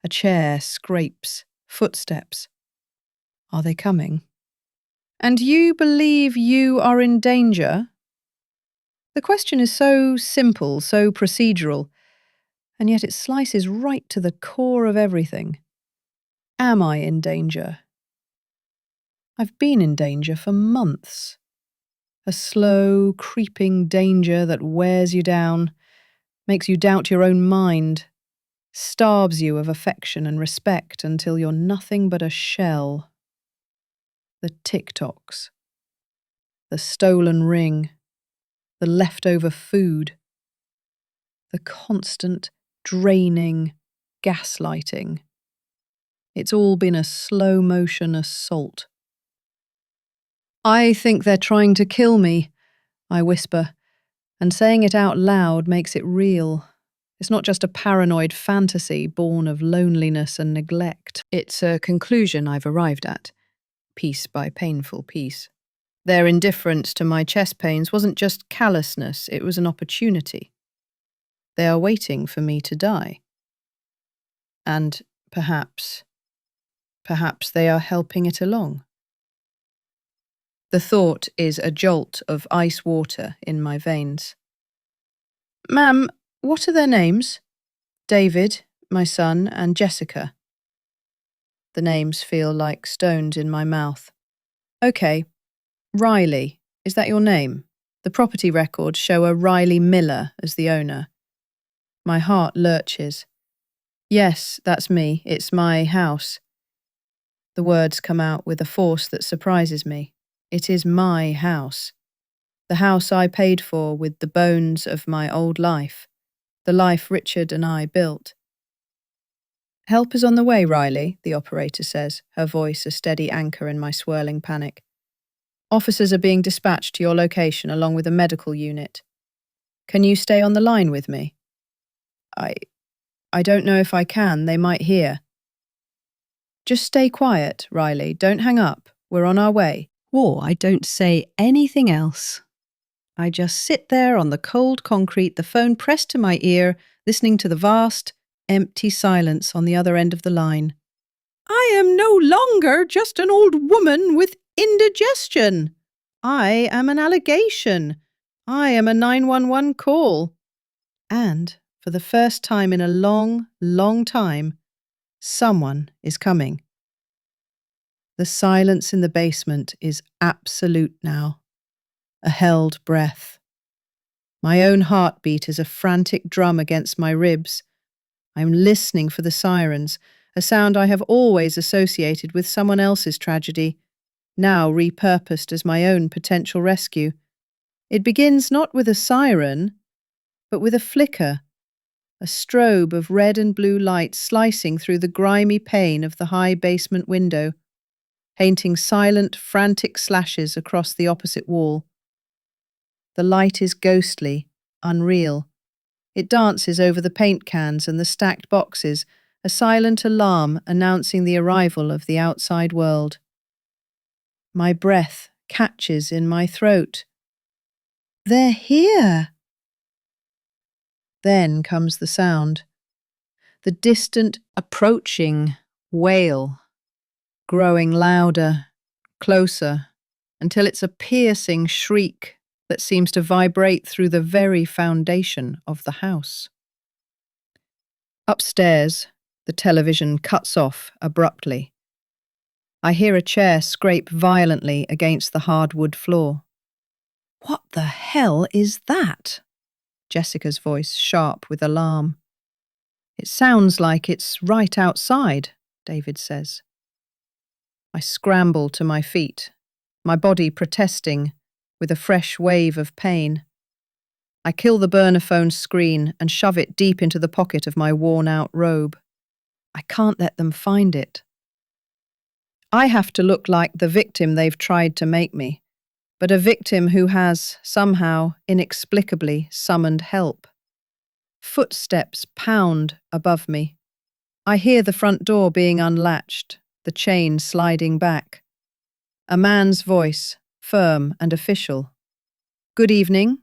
A chair scrapes, footsteps. Are they coming? And you believe you are in danger? The question is so simple, so procedural, and yet it slices right to the core of everything. Am I in danger? I've been in danger for months. A slow, creeping danger that wears you down, makes you doubt your own mind, starves you of affection and respect until you're nothing but a shell. The TikToks, the stolen ring, the leftover food, the constant, draining gaslighting. It's all been a slow-motion assault. I think they're trying to kill me, I whisper, and saying it out loud makes it real. It's not just a paranoid fantasy born of loneliness and neglect. It's a conclusion I've arrived at, piece by painful piece. Their indifference to my chest pains wasn't just callousness, it was an opportunity. They are waiting for me to die. And perhaps they are helping it along. The thought is a jolt of ice water in my veins. Ma'am, what are their names? David, my son, and Jessica. The names feel like stones in my mouth. Okay, Riley, is that your name? The property records show a Riley Miller as the owner. My heart lurches. Yes, that's me. It's my house. The words come out with a force that surprises me. It is my house. The house I paid for with the bones of my old life. The life Richard and I built. Help is on the way, Riley, the operator says, her voice a steady anchor in my swirling panic. Officers are being dispatched to your location along with a medical unit. Can you stay on the line with me? I don't know if I can. They might hear. Just stay quiet, Riley. Don't hang up. We're on our way. Or I don't say anything else. I just sit there on the cold concrete, the phone pressed to my ear, listening to the vast, empty silence on the other end of the line. I am no longer just an old woman with indigestion. I am an allegation. I am a 911 call. And, for the first time in a long, long time, someone is coming. The silence in the basement is absolute now. A held breath. My own heartbeat is a frantic drum against my ribs. I'm listening for the sirens, a sound I have always associated with someone else's tragedy, now repurposed as my own potential rescue. It begins not with a siren, but with a flicker, a strobe of red and blue light slicing through the grimy pane of the high basement window, painting silent, frantic slashes across the opposite wall. The light is ghostly, unreal. It dances over the paint cans and the stacked boxes, a silent alarm announcing the arrival of the outside world. My breath catches in my throat. They're here! Then comes the sound. The distant, approaching wail, growing louder, closer, until it's a piercing shriek that seems to vibrate through the very foundation of the house. Upstairs, The television cuts off abruptly. I hear a chair scrape violently against the hardwood floor. "What the hell is that?" Jessica's voice sharp with alarm. "It sounds like it's right outside," David says. I scramble to my feet, my body protesting with a fresh wave of pain. I kill the burner phone screen and shove it deep into the pocket of my worn-out robe. I can't let them find it. I have to look like the victim they've tried to make me, but a victim who has, somehow, inexplicably, summoned help. Footsteps pound above me. I hear the front door being unlatched, the chain sliding back. A man's voice, firm and official. "Good evening.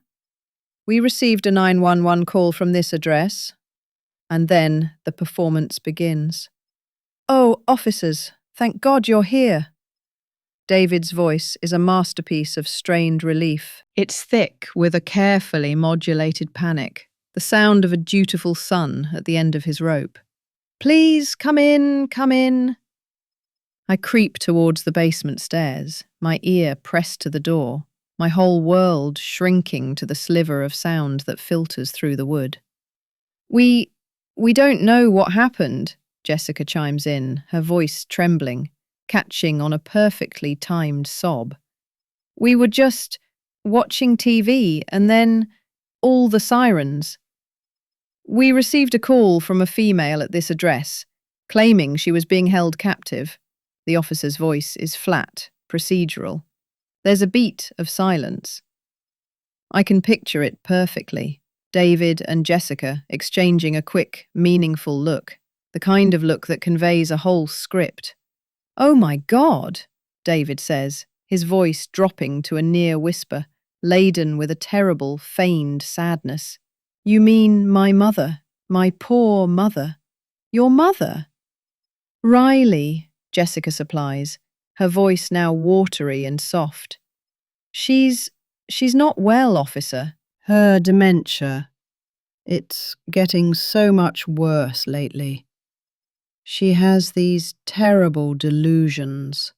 We received a 911 call from this address." And then the performance begins. "Oh, officers, thank God you're here." David's voice is a masterpiece of strained relief. It's thick with a carefully modulated panic, the sound of a dutiful son at the end of his rope. "Please, come in, come in." I creep towards the basement stairs, my ear pressed to the door, my whole world shrinking to the sliver of sound that filters through the wood. We don't know what happened," Jessica chimes in, her voice trembling, catching on a perfectly timed sob. "We were just watching TV and then all the sirens. We received a call from a female at this address, claiming she was being held captive." The officer's voice is flat, procedural. There's a beat of silence. I can picture it perfectly. David and Jessica exchanging a quick, meaningful look, the kind of look that conveys a whole script. "Oh my God," David says, his voice dropping to a near whisper, laden with a terrible, feigned sadness. "You mean my mother, my poor mother. Your mother?" "Riley," Jessica supplies, her voice now watery and soft. She's not well, officer. Her dementia. It's getting so much worse lately. She has these terrible delusions."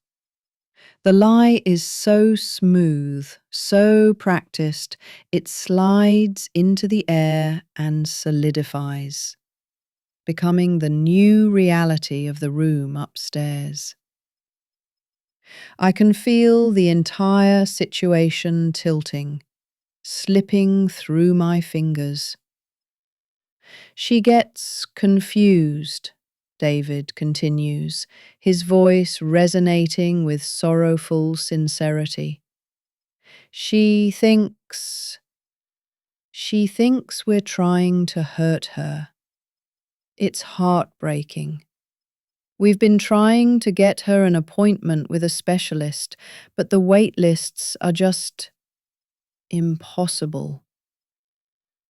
The lie is so smooth, so practiced, it slides into the air and solidifies, becoming the new reality of the room upstairs. I can feel the entire situation tilting, slipping through my fingers. "She gets confused," David continues, his voice resonating with sorrowful sincerity. She thinks we're trying to hurt her. It's heartbreaking. We've been trying to get her an appointment with a specialist, but the wait lists are just impossible."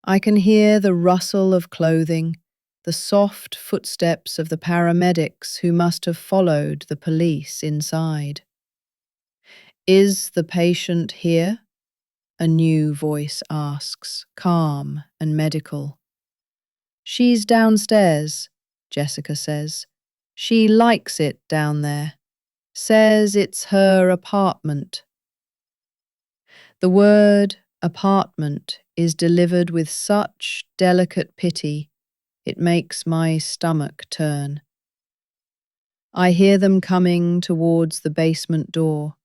I can hear the rustle of clothing, the soft footsteps of the paramedics who must have followed the police inside. "Is the patient here?" a new voice asks, calm and medical. "She's downstairs," Jessica says. "She likes it down there. Says it's her apartment." The word apartment is delivered with such delicate pity, it makes my stomach turn. I hear them coming towards the basement door.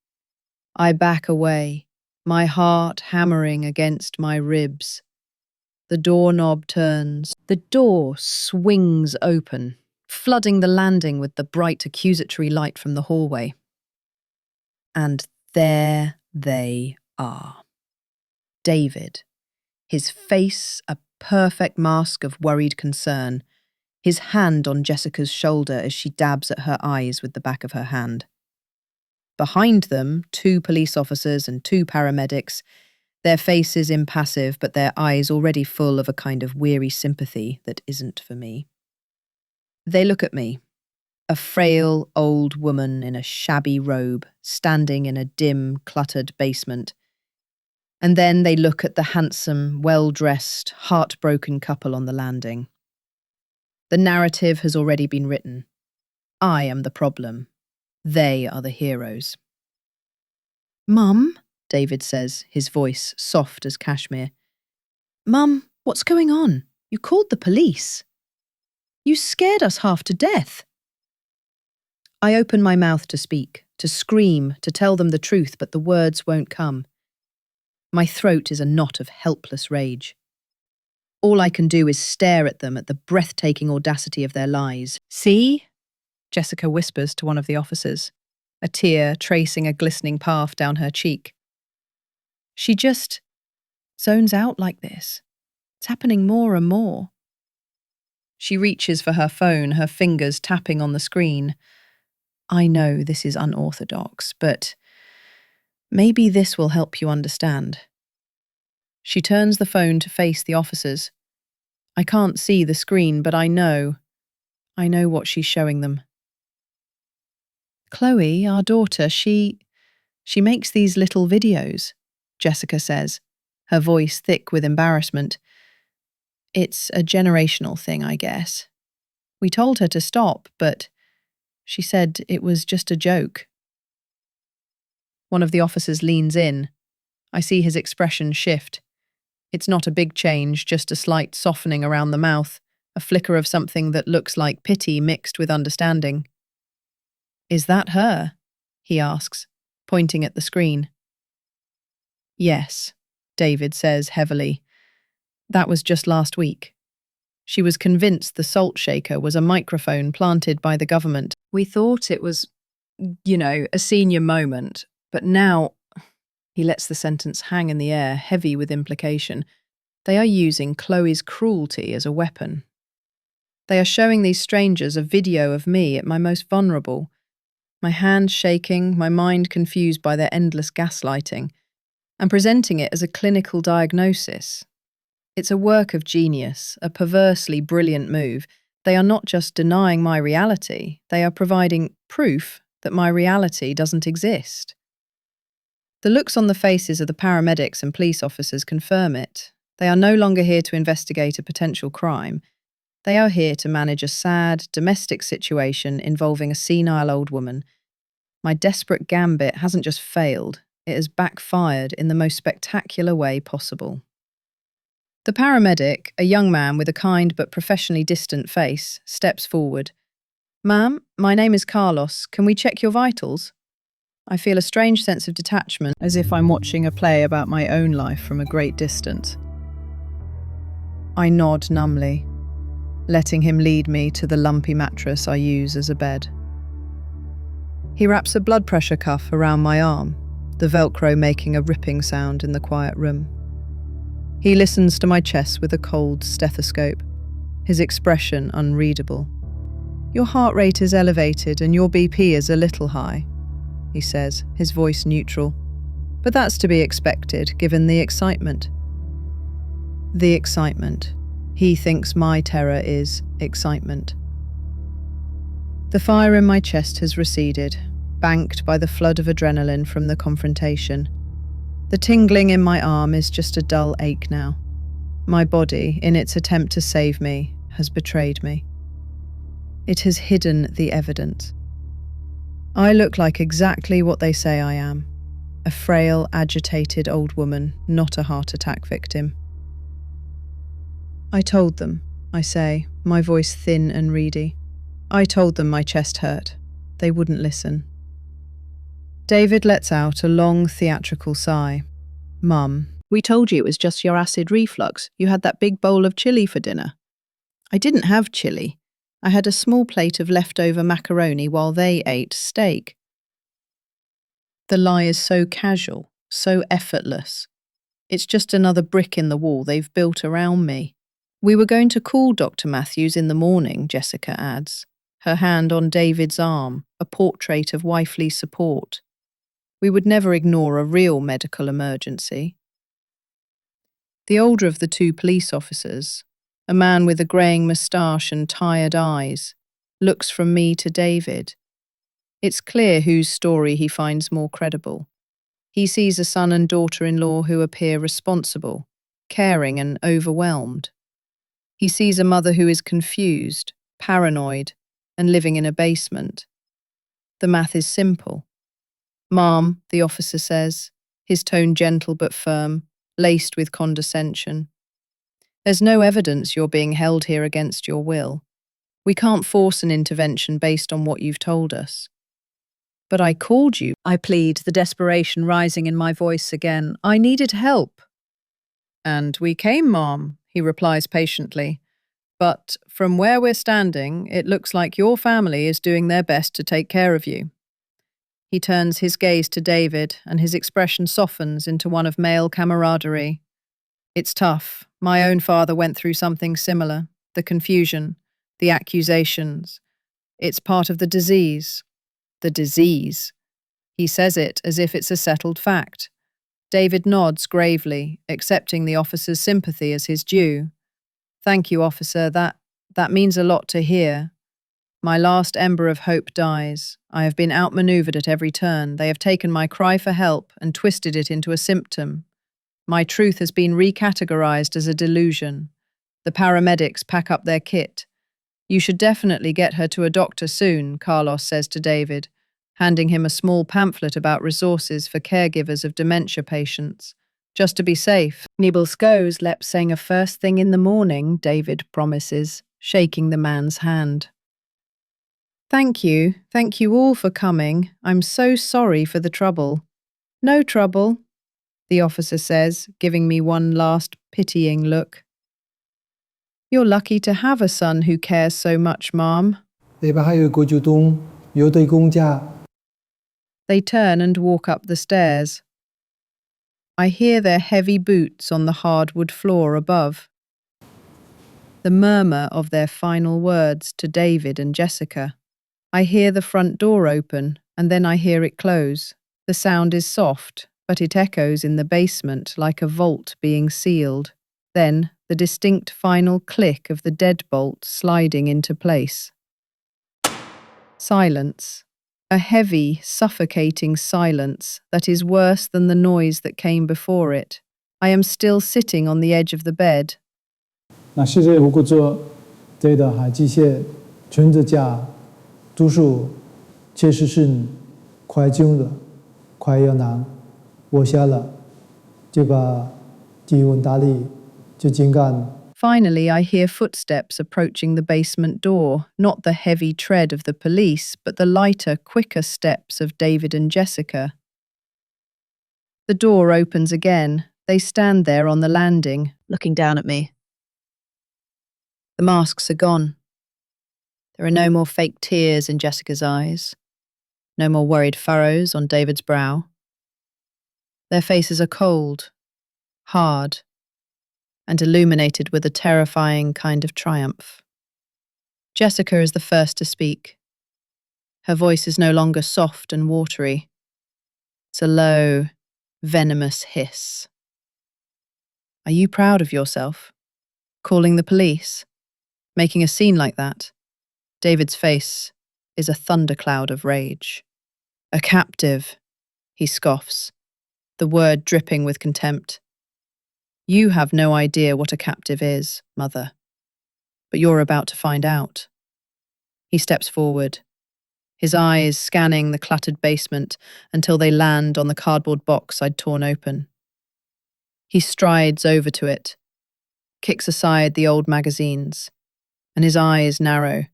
I back away, my heart hammering against my ribs. The doorknob turns. The door swings open, flooding the landing with the bright accusatory light from the hallway. And there they are. David, his face a perfect mask of worried concern, his hand on Jessica's shoulder as she dabs at her eyes with the back of her hand. Behind them, 2 police officers and 2 paramedics, their faces impassive but their eyes already full of a kind of weary sympathy that isn't for me. They look at me, a frail old woman in a shabby robe, standing in a dim, cluttered basement. And then they look at the handsome, well-dressed, heartbroken couple on the landing. The narrative has already been written. I am the problem. They are the heroes. Mum, David says, his voice soft as cashmere. Mum, what's going on? You called the police. You scared us half to death. I open my mouth to speak, to scream, to tell them the truth, but the words won't come. My throat is a knot of helpless rage. All I can do is stare at them, at the breathtaking audacity of their lies. See? Jessica whispers to one of the officers, a tear tracing a glistening path down her cheek. She just zones out like this. It's happening more and more. She reaches for her phone, her fingers tapping on the screen. I know this is unorthodox, but maybe this will help you understand. She turns the phone to face the officers. I can't see the screen, but I know what she's showing them. Chloe, our daughter, she makes these little videos, Jessica says, her voice thick with embarrassment. It's a generational thing, I guess. We told her to stop, but she said it was just a joke. One of the officers leans in. I see his expression shift. It's not a big change, just a slight softening around the mouth, a flicker of something that looks like pity mixed with understanding. Is that her? He asks, pointing at the screen. Yes, David says heavily. That was just last week. She was convinced the salt shaker was a microphone planted by the government. We thought it was, a senior moment, but now... He lets the sentence hang in the air, heavy with implication. They are using Chloe's cruelty as a weapon. They are showing these strangers a video of me at my most vulnerable, my hands shaking, my mind confused by their endless gaslighting, and presenting it as a clinical diagnosis. It's a work of genius, a perversely brilliant move. They are not just denying my reality, they are providing proof that my reality doesn't exist. The looks on the faces of the paramedics and police officers confirm it. They are no longer here to investigate a potential crime. They are here to manage a sad, domestic situation involving a senile old woman. My desperate gambit hasn't just failed, it has backfired in the most spectacular way possible. The paramedic, a young man with a kind but professionally distant face, steps forward. Ma'am, my name is Carlos. Can we check your vitals? I feel a strange sense of detachment, as if I'm watching a play about my own life from a great distance. I nod numbly, letting him lead me to the lumpy mattress I use as a bed. He wraps a blood pressure cuff around my arm, the Velcro making a ripping sound in the quiet room. He listens to my chest with a cold stethoscope, his expression unreadable. Your heart rate is elevated and your BP is a little high, he says, his voice neutral. But that's to be expected, given the excitement. The excitement. He thinks my terror is excitement. The fire in my chest has receded, banked by the flood of adrenaline from the confrontation. The tingling in my arm is just a dull ache now. My body, in its attempt to save me, has betrayed me. It has hidden the evidence. I look like exactly what they say I am. A frail, agitated old woman, not a heart attack victim. I told them, I say, my voice thin and reedy. I told them my chest hurt. They wouldn't listen. David lets out a long theatrical sigh. Mum, we told you it was just your acid reflux. You had that big bowl of chili for dinner. I didn't have chili. I had a small plate of leftover macaroni while they ate steak. The lie is so casual, so effortless. It's just another brick in the wall they've built around me. We were going to call Dr. Matthews in the morning, Jessica adds, her hand on David's arm, a portrait of wifely support. We would never ignore a real medical emergency. The older of the two police officers, a man with a greying moustache and tired eyes, looks from me to David. It's clear whose story he finds more credible. He sees a son and daughter-in-law who appear responsible, caring and overwhelmed. He sees a mother who is confused, paranoid, and living in a basement. The math is simple. "Ma'am," the officer says, his tone gentle but firm, laced with condescension. "There's no evidence you're being held here against your will. We can't force an intervention based on what you've told us." "But I called you," I plead, the desperation rising in my voice again. "I needed help." "And we came, ma'am," he replies patiently. "But from where we're standing, it looks like your family is doing their best to take care of you." He turns his gaze to David, and his expression softens into one of male camaraderie. "It's tough. My own father went through something similar. The confusion, the accusations. It's part of the disease." The disease. He says it as if it's a settled fact. David nods gravely, accepting the officer's sympathy as his due. "Thank you, officer. That means a lot to hear. My last ember of hope dies. I have been outmaneuvered at every turn. They have taken my cry for help and twisted it into a symptom. My truth has been recategorized as a delusion. The paramedics pack up their kit. You should definitely get her to a doctor soon," Carlos says to David, handing him a small pamphlet about resources for caregivers of dementia patients. "Just to be safe." "Nibbles goes, lep saying a first thing in the morning," David promises, shaking the man's hand. Thank you all for coming. I'm so sorry for the trouble." "No trouble," the officer says, giving me one last pitying look. "You're lucky to have a son who cares so much, ma'am." They turn and walk up the stairs. I hear their heavy boots on the hardwood floor above. The murmur of their final words to David and Jessica. I hear the front door open, and then I hear it close. The sound is soft, but it echoes in the basement like a vault being sealed. Then, the distinct final click of the deadbolt sliding into place. Silence. A heavy, suffocating silence that is worse than the noise that came before it. I am still sitting on the edge of the bed. 那世界无故做这的还机械全职家读书确实是快进的快要难我下了这个体温大力就紧干 Finally, I hear footsteps approaching the basement door, not the heavy tread of the police, but the lighter, quicker steps of David and Jessica. The door opens again. They stand there on the landing, looking down at me. The masks are gone. There are no more fake tears in Jessica's eyes, no more worried furrows on David's brow. Their faces are cold, hard, and illuminated with a terrifying kind of triumph. Jessica is the first to speak. Her voice is no longer soft and watery. It's a low, venomous hiss. "Are you proud of yourself? Calling the police? Making a scene like that?" David's face is a thundercloud of rage. "A captive," he scoffs, the word dripping with contempt. "You have no idea what a captive is, Mother. But you're about to find out." He steps forward, his eyes scanning the cluttered basement until they land on the cardboard box I'd torn open. He strides over to it, kicks aside the old magazines, and his eyes narrow.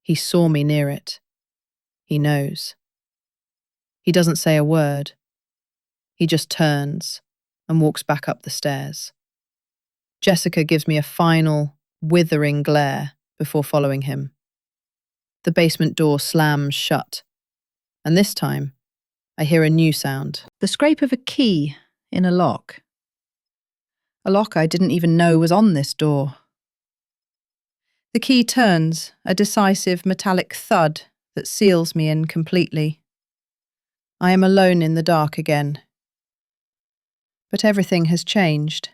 He saw me near it. He knows. He doesn't say a word. He just turns and walks back up the stairs. Jessica gives me a final, withering glare before following him. The basement door slams shut, and this time, I hear a new sound. The scrape of a key in a lock. A lock I didn't even know was on this door. The key turns, a decisive metallic thud that seals me in completely. I am alone in the dark again. But everything has changed.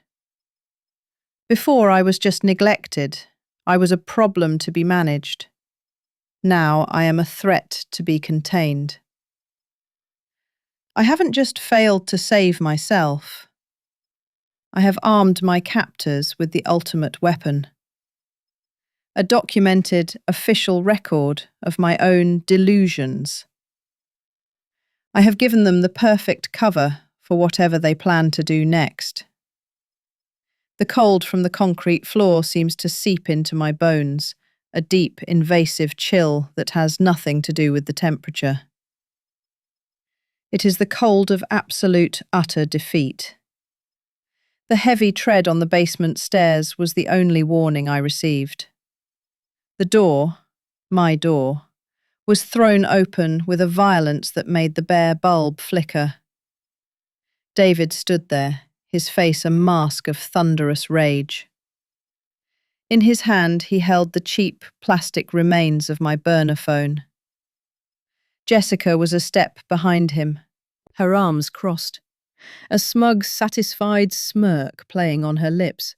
Before, I was just neglected. I was a problem to be managed. Now I am a threat to be contained. I haven't just failed to save myself. I have armed my captors with the ultimate weapon. a documented, official record of my own delusions. I have given them the perfect cover for whatever they plan to do next. The cold from the concrete floor seems to seep into my bones, a deep, invasive chill that has nothing to do with the temperature. It is the cold of absolute, utter defeat. The heavy tread on the basement stairs was the only warning I received. The door, my door, was thrown open with a violence that made the bare bulb flicker. David stood there, his face a mask of thunderous rage. In his hand he held the cheap plastic remains of my burner phone. Jessica was a step behind him, her arms crossed, a smug, satisfied smirk playing on her lips.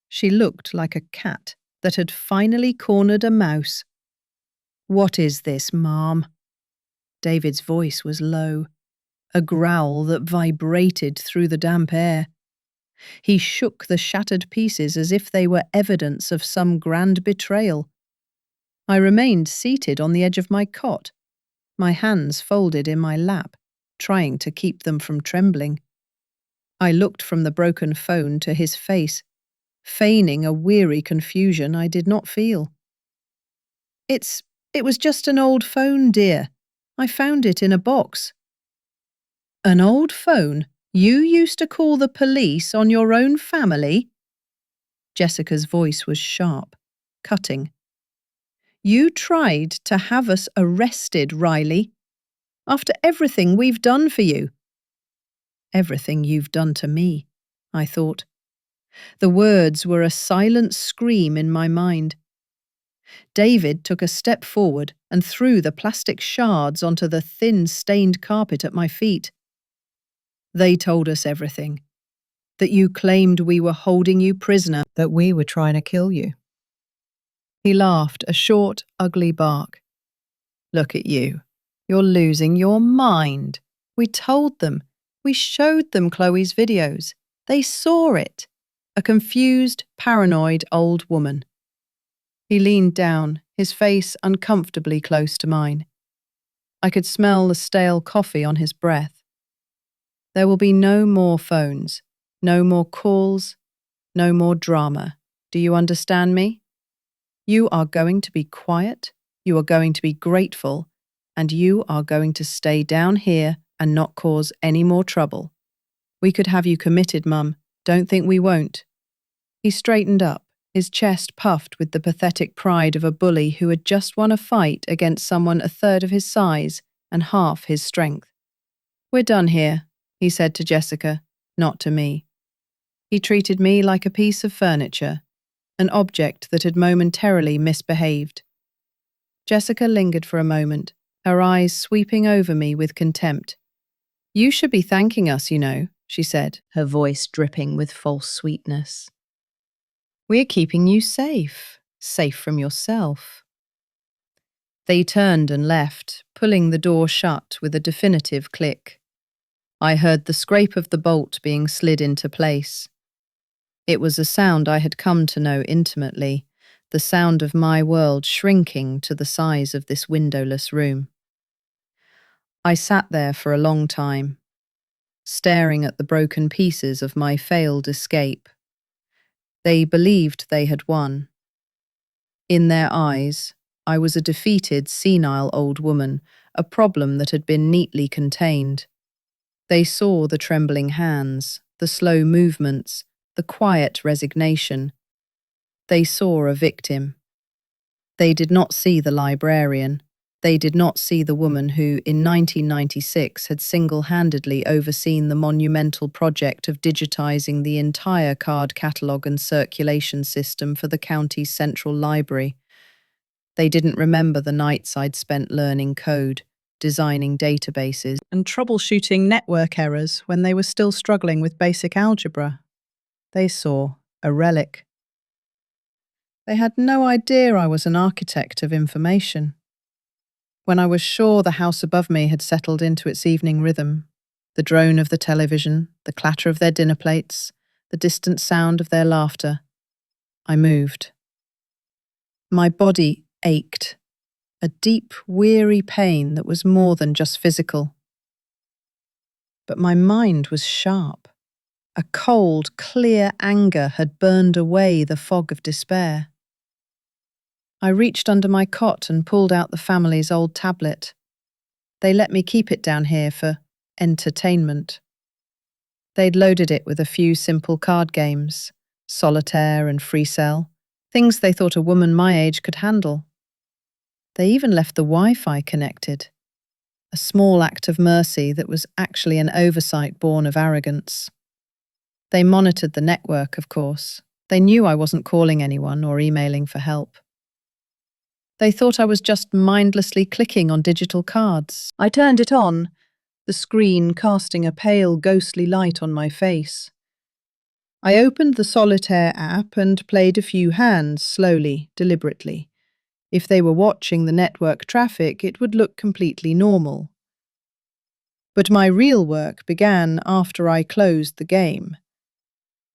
She looked like a cat that had finally cornered a mouse. "What is this, ma'am?" David's voice was low, a growl that vibrated through the damp air. He shook the shattered pieces as if they were evidence of some grand betrayal. I remained seated on the edge of my cot, my hands folded in my lap, trying to keep them from trembling. I looked from the broken phone to his face, feigning a weary confusion I did not feel. It was just an old phone, dear. I found it in a box." "An old phone? You used to call the police on your own family?" Jessica's voice was sharp, cutting. "You tried to have us arrested, Riley, after everything we've done for you." "Everything you've done to me," I thought. The words were a silent scream in my mind. David took a step forward and threw the plastic shards onto the thin, stained carpet at my feet. "They told us everything. That you claimed we were holding you prisoner, that we were trying to kill you." He laughed, a short, ugly bark. "Look at you. You're losing your mind. We told them. We showed them Chloe's videos. They saw it." A confused, paranoid old woman. He leaned down, his face uncomfortably close to mine. I could smell the stale coffee on his breath. "There will be no more phones, no more calls, no more drama. Do you understand me? You are going to be quiet, you are going to be grateful, and you are going to stay down here and not cause any more trouble. We could have you committed, Mum. Don't think we won't." He straightened up, his chest puffed with the pathetic pride of a bully who had just won a fight against someone a third of his size and half his strength. "We're done here," he said to Jessica, not to me. He treated me like a piece of furniture, an object that had momentarily misbehaved. Jessica lingered for a moment, her eyes sweeping over me with contempt. "You should be thanking us, you know," she said, her voice dripping with false sweetness. "We're keeping you safe, safe from yourself." They turned and left, pulling the door shut with a definitive click. I heard the scrape of the bolt being slid into place. It was a sound I had come to know intimately, the sound of my world shrinking to the size of this windowless room. I sat there for a long time, staring at the broken pieces of my failed escape. They believed they had won. In their eyes, I was a defeated, senile old woman, a problem that had been neatly contained. They saw the trembling hands, the slow movements, the quiet resignation. They saw a victim. They did not see the librarian. They did not see the woman who, in 1996, had single-handedly overseen the monumental project of digitizing the entire card catalogue and circulation system for the county's central library. They didn't remember the nights I'd spent learning code, designing databases, and troubleshooting network errors when they were still struggling with basic algebra. They saw a relic. They had no idea I was an architect of information. When I was sure the house above me had settled into its evening rhythm, the drone of the television, the clatter of their dinner plates, the distant sound of their laughter, I moved. My body ached, a deep, weary pain that was more than just physical. But my mind was sharp. A cold, clear anger had burned away the fog of despair. I reached under my cot and pulled out the family's old tablet. They let me keep it down here for entertainment. They'd loaded it with a few simple card games, solitaire and free cell, things they thought a woman my age could handle. They even left the Wi-Fi connected, a small act of mercy that was actually an oversight born of arrogance. They monitored the network, of course. They knew I wasn't calling anyone or emailing for help. They thought I was just mindlessly clicking on digital cards. I turned it on, the screen casting a pale, ghostly light on my face. I opened the solitaire app and played a few hands slowly, deliberately. If they were watching the network traffic, it would look completely normal. But my real work began after I closed the game.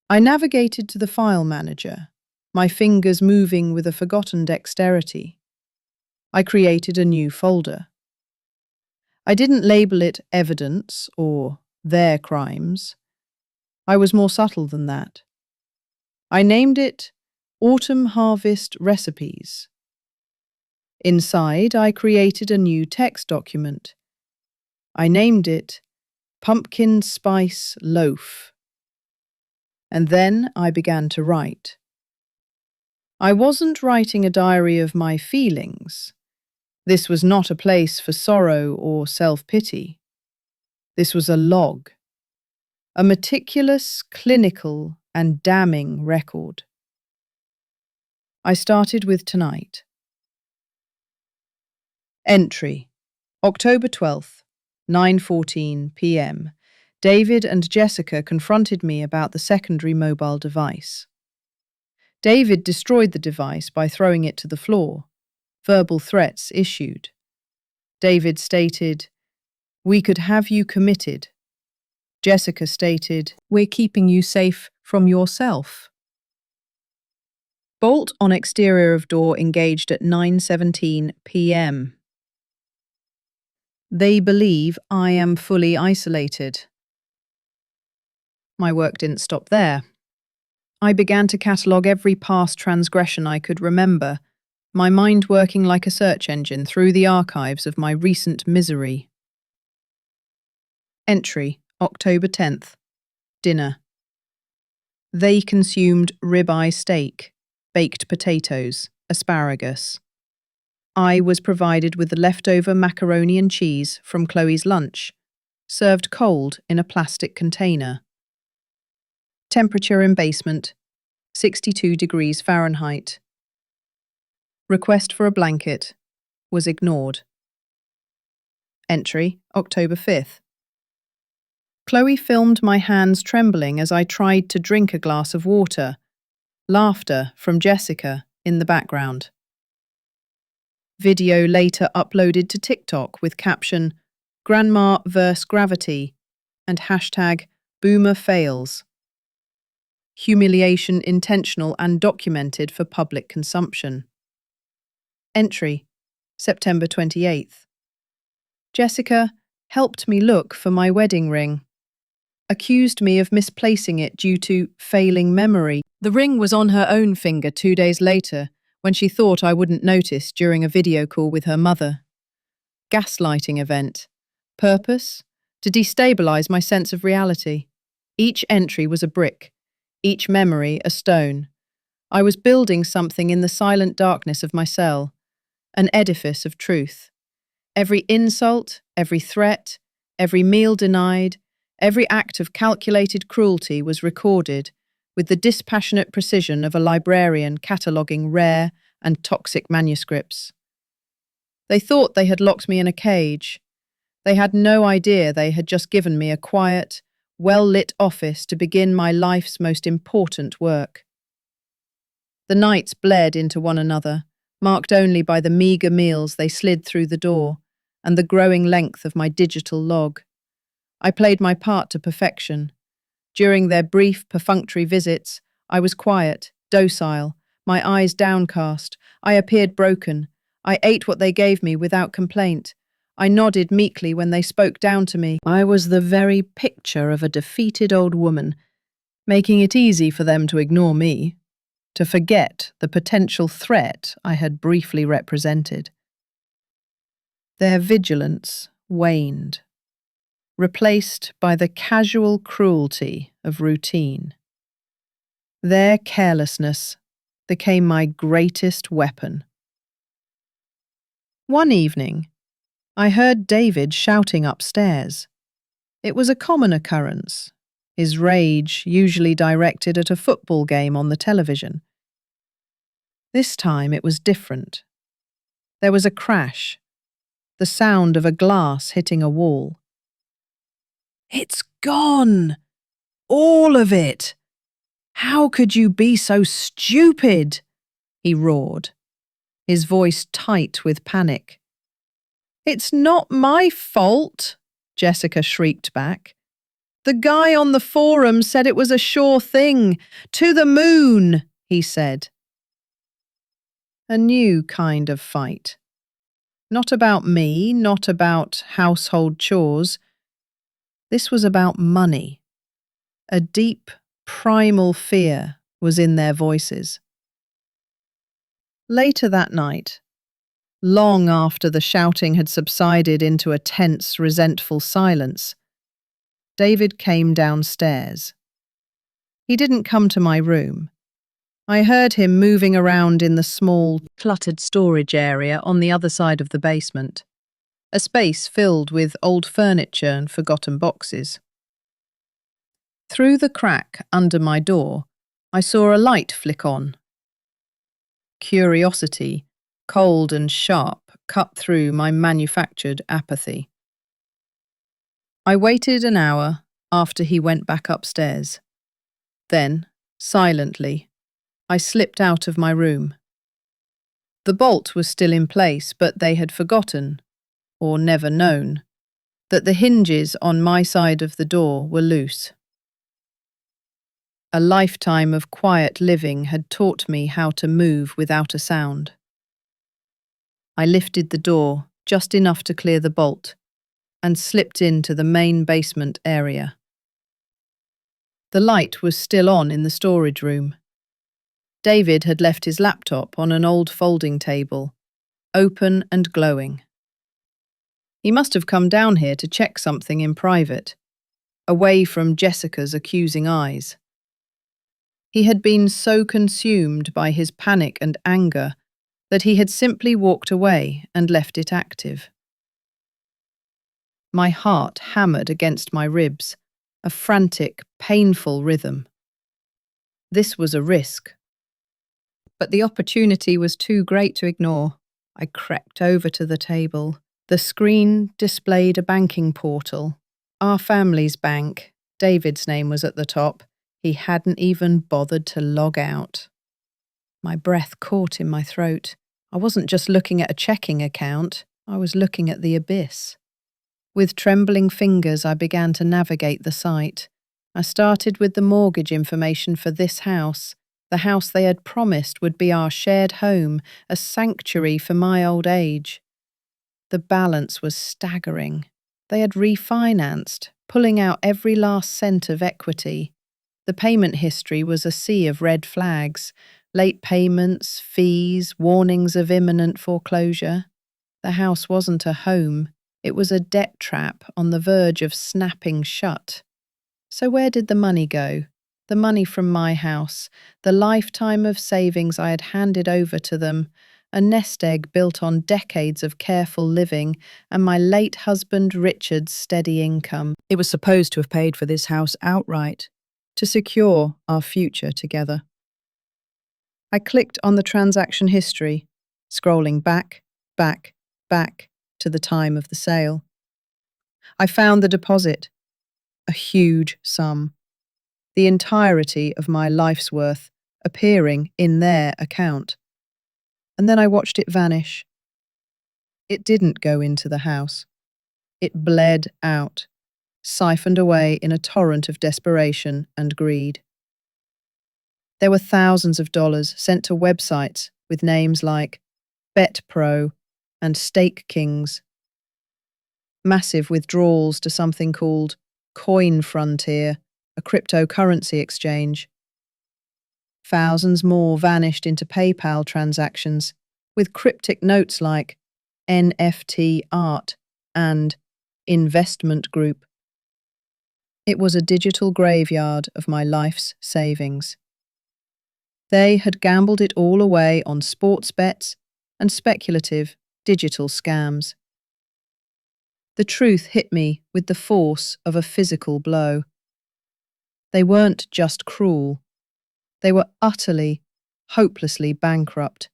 I navigated to the file manager, my fingers moving with a forgotten dexterity. I created a new folder. I didn't label it evidence or their crimes. I was more subtle than that. I named it Autumn Harvest Recipes. Inside, I created a new text document. I named it Pumpkin Spice Loaf. And then I began to write. I wasn't writing a diary of my feelings. This was not a place for sorrow or self-pity. This was a log, a meticulous, clinical, and damning record. I started with tonight. Entry, October 12th, 9:14 p.m. David and Jessica confronted me about the secondary mobile device. David destroyed the device by throwing it to the floor. Verbal threats issued. David stated, "We could have you committed." Jessica stated, "We're keeping you safe from yourself." Bolt on exterior of door engaged at 9:17 p.m. They believe I am fully isolated. My work didn't stop there. I began to catalogue every past transgression I could remember, my mind working like a search engine through the archives of my recent misery. Entry, October 10th. Dinner. They consumed ribeye steak, baked potatoes, asparagus. I was provided with the leftover macaroni and cheese from Chloe's lunch, served cold in a plastic container. Temperature in basement, 62 degrees Fahrenheit. Request for a blanket was ignored. Entry, October 5th. Chloe filmed my hands trembling as I tried to drink a glass of water. Laughter from Jessica in the background. Video later uploaded to TikTok with caption, "Grandma vs. Gravity" and hashtag #BoomerFails. Humiliation intentional and documented for public consumption. Entry, September 28th. Jessica helped me look for my wedding ring. Accused me of misplacing it due to failing memory. The ring was on her own finger 2 days later, when she thought I wouldn't notice during a video call with her mother. Gaslighting event. Purpose? To destabilize my sense of reality. Each entry was a brick, each memory a stone. I was building something in the silent darkness of my cell, an edifice of truth. Every insult, every threat, every meal denied, every act of calculated cruelty was recorded with the dispassionate precision of a librarian cataloguing rare and toxic manuscripts. They thought they had locked me in a cage. They had no idea they had just given me a quiet, well-lit office to begin my life's most important work. The nights bled into one another, marked only by the meagre meals they slid through the door and the growing length of my digital log. I played my part to perfection. During their brief, perfunctory visits, I was quiet, docile, my eyes downcast. I appeared broken. I ate what they gave me without complaint. I nodded meekly when they spoke down to me. I was the very picture of a defeated old woman, making it easy for them to ignore me, to forget the potential threat I had briefly represented. Their vigilance waned, replaced by the casual cruelty of routine. Their carelessness became my greatest weapon. One evening, I heard David shouting upstairs. It was a common occurrence, his rage usually directed at a football game on the television. This time it was different. There was a crash, the sound of a glass hitting a wall. "It's gone! All of it! How could you be so stupid?" he roared, his voice tight with panic. "It's not my fault," Jessica shrieked back. "The guy on the forum said it was a sure thing. To the moon," he said. A new kind of fight. Not about me, not about household chores. This was about money. A deep, primal fear was in their voices. Later that night, long after the shouting had subsided into a tense, resentful silence, David came downstairs. He didn't come to my room. I heard him moving around in the small, cluttered storage area on the other side of the basement, a space filled with old furniture and forgotten boxes. Through the crack under my door, I saw a light flick on. Curiosity, cold and sharp, cut through my manufactured apathy. I waited an hour after he went back upstairs. Then, silently, I slipped out of my room. The bolt was still in place, but they had forgotten, or never known, that the hinges on my side of the door were loose. A lifetime of quiet living had taught me how to move without a sound. I lifted the door just enough to clear the bolt and slipped into the main basement area. The light was still on in the storage room. David had left his laptop on an old folding table, open and glowing. He must have come down here to check something in private, away from Jessica's accusing eyes. He had been so consumed by his panic and anger that he had simply walked away and left it active. My heart hammered against my ribs, a frantic, painful rhythm. This was a risk. But the opportunity was too great to ignore. I crept over to the table. The screen displayed a banking portal. Our family's bank. David's name was at the top. He hadn't even bothered to log out. My breath caught in my throat. I wasn't just looking at a checking account. I was looking at the abyss. With trembling fingers, I began to navigate the site. I started with the mortgage information for this house, the house they had promised would be our shared home, a sanctuary for my old age. The balance was staggering. They had refinanced, pulling out every last cent of equity. The payment history was a sea of red flags, late payments, fees, warnings of imminent foreclosure. The house wasn't a home. It was a debt trap on the verge of snapping shut. So where did the money go? The money from my house, the lifetime of savings I had handed over to them, a nest egg built on decades of careful living, and my late husband Richard's steady income. It was supposed to have paid for this house outright, to secure our future together. I clicked on the transaction history, scrolling back to the time of the sale. I found the deposit, a huge sum, the entirety of my life's worth appearing in their account. And then I watched it vanish. It didn't go into the house. It bled out, siphoned away in a torrent of desperation and greed. There were thousands of dollars sent to websites with names like BetPro and Stake Kings. Massive withdrawals to something called Coin Frontier, a cryptocurrency exchange. Thousands more vanished into PayPal transactions with cryptic notes like NFT art and investment group. It was a digital graveyard of my life's savings. They had gambled it all away on sports bets and speculative digital scams. The truth hit me with the force of a physical blow. They weren't just cruel. They were utterly, hopelessly bankrupt.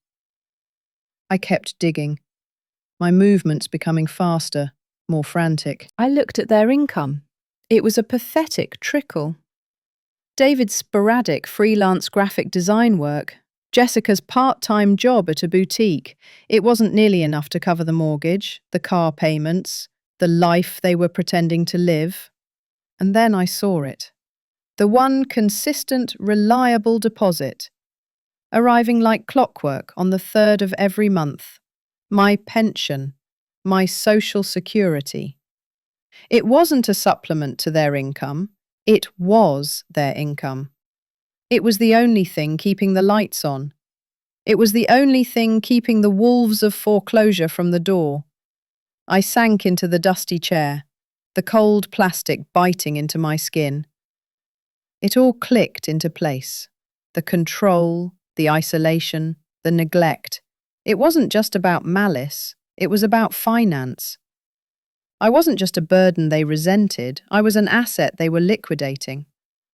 I kept digging, my movements becoming faster, more frantic. I looked at their income. It was a pathetic trickle. David's sporadic freelance graphic design work, Jessica's part-time job at a boutique. It wasn't nearly enough to cover the mortgage, the car payments, the life they were pretending to live. And then I saw it. The one consistent, reliable deposit, arriving like clockwork on the 3rd of every month. My pension, my social security. It wasn't a supplement to their income, it was their income. It was the only thing keeping the lights on. It was the only thing keeping the wolves of foreclosure from the door. I sank into the dusty chair, the cold plastic biting into my skin. It all clicked into place. The control, the isolation, the neglect. It wasn't just about malice, it was about finance. I wasn't just a burden they resented, I was an asset they were liquidating.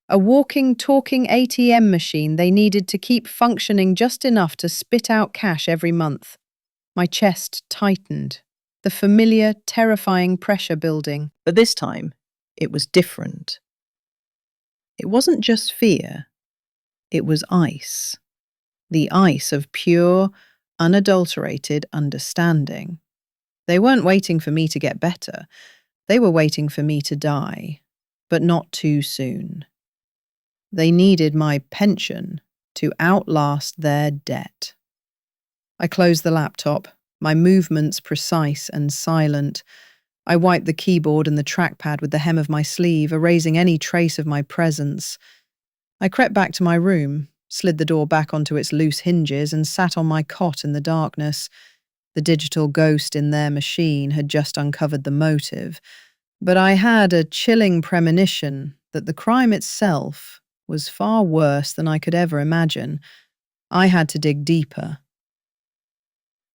A walking, talking ATM machine they needed to keep functioning just enough to spit out cash every month. My chest tightened, the familiar, terrifying pressure building. But this time, it was different. It wasn't just fear, it was ice. The ice of pure, unadulterated understanding. They weren't waiting for me to get better. They were waiting for me to die, but not too soon. They needed my pension to outlast their debt. I closed the laptop, my movements precise and silent. I wiped the keyboard and the trackpad with the hem of my sleeve, erasing any trace of my presence. I crept back to my room, slid the door back onto its loose hinges, and sat on my cot in the darkness. The digital ghost in their machine had just uncovered the motive, but I had a chilling premonition that the crime itself was far worse than I could ever imagine. I had to dig deeper.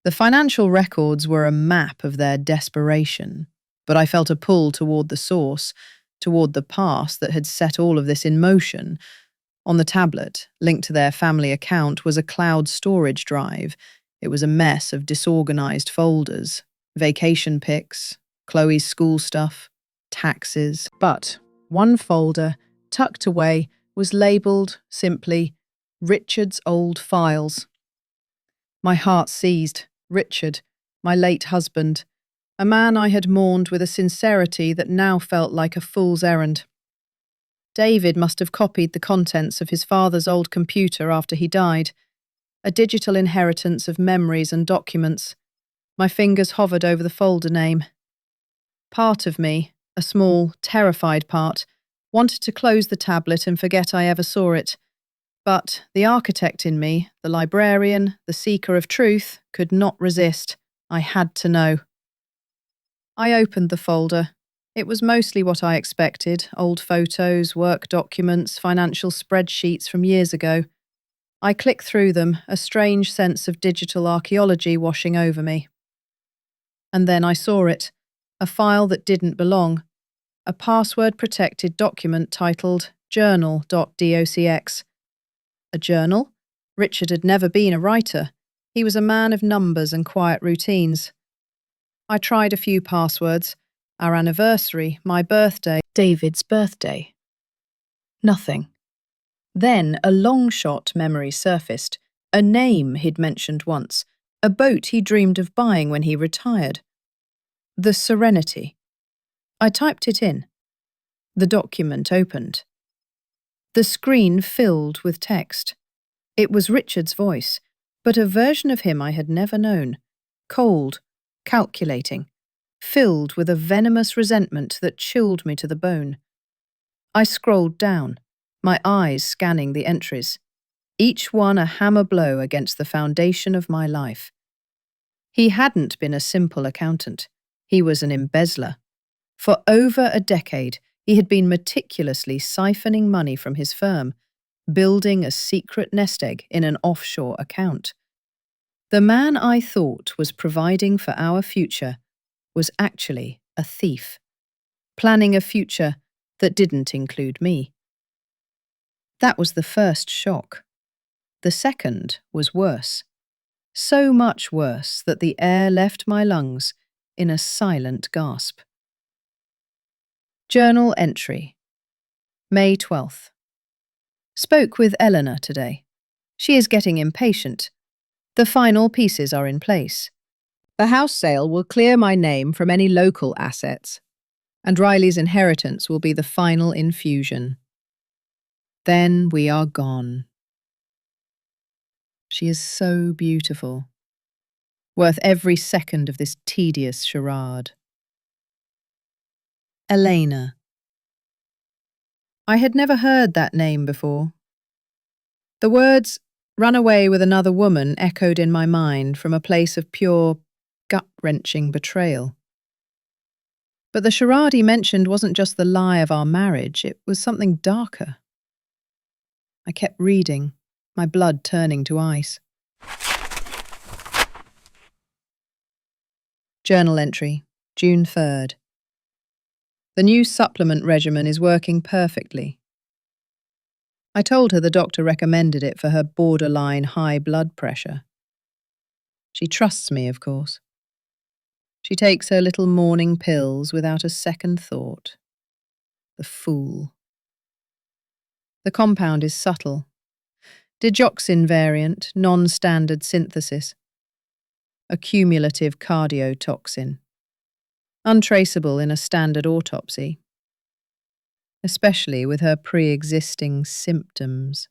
The financial records were a map of their desperation, but I felt a pull toward the source, toward the past that had set all of this in motion. On the tablet, linked to their family account, was a cloud storage drive. It was a mess of disorganized folders, vacation pics, Chloe's school stuff, taxes. But one folder, tucked away, was labeled simply Richard's old files. My heart seized. Richard, my late husband, a man I had mourned with a sincerity that now felt like a fool's errand. David must have copied the contents of his father's old computer after he died, a digital inheritance of memories and documents. My fingers hovered over the folder name. Part of me, a small, terrified part, wanted to close the tablet and forget I ever saw it. But the architect in me, the librarian, the seeker of truth, could not resist. I had to know. I opened the folder. It was mostly what I expected, old photos, work documents, financial spreadsheets from years ago. I clicked through them, a strange sense of digital archaeology washing over me. And then I saw it, a file that didn't belong, a password-protected document titled journal.docx. A journal? Richard had never been a writer. He was a man of numbers and quiet routines. I tried a few passwords. Our anniversary, my birthday, David's birthday. Nothing. Then a long-shot memory surfaced. A name he'd mentioned once. A boat he dreamed of buying when he retired. The Serenity. I typed it in. The document opened. The screen filled with text. It was Richard's voice, but a version of him I had never known. Cold, calculating, filled with a venomous resentment that chilled me to the bone. I scrolled down, my eyes scanning the entries, each one a hammer blow against the foundation of my life. He hadn't been a simple accountant. He was an embezzler. For over a decade, he had been meticulously siphoning money from his firm, building a secret nest egg in an offshore account. The man I thought was providing for our future was actually a thief, planning a future that didn't include me. That was the first shock. The second was worse. So much worse that the air left my lungs in a silent gasp. Journal entry. May 12th. Spoke with Eleanor today. She is getting impatient. The final pieces are in place. The house sale will clear my name from any local assets, and Riley's inheritance will be the final infusion. Then we are gone. She is so beautiful, worth every second of this tedious charade. Elena. I had never heard that name before. The words, "run away with another woman," echoed in my mind from a place of pure, gut-wrenching betrayal. But the charade he mentioned wasn't just the lie of our marriage, it was something darker. I kept reading, my blood turning to ice. Journal entry, June 3rd. The new supplement regimen is working perfectly. I told her the doctor recommended it for her borderline high blood pressure. She trusts me, of course. She takes her little morning pills without a second thought. The fool. The compound is subtle. Digoxin variant, non-standard synthesis. A cumulative cardiotoxin. Untraceable in a standard autopsy. Especially with her pre-existing symptoms.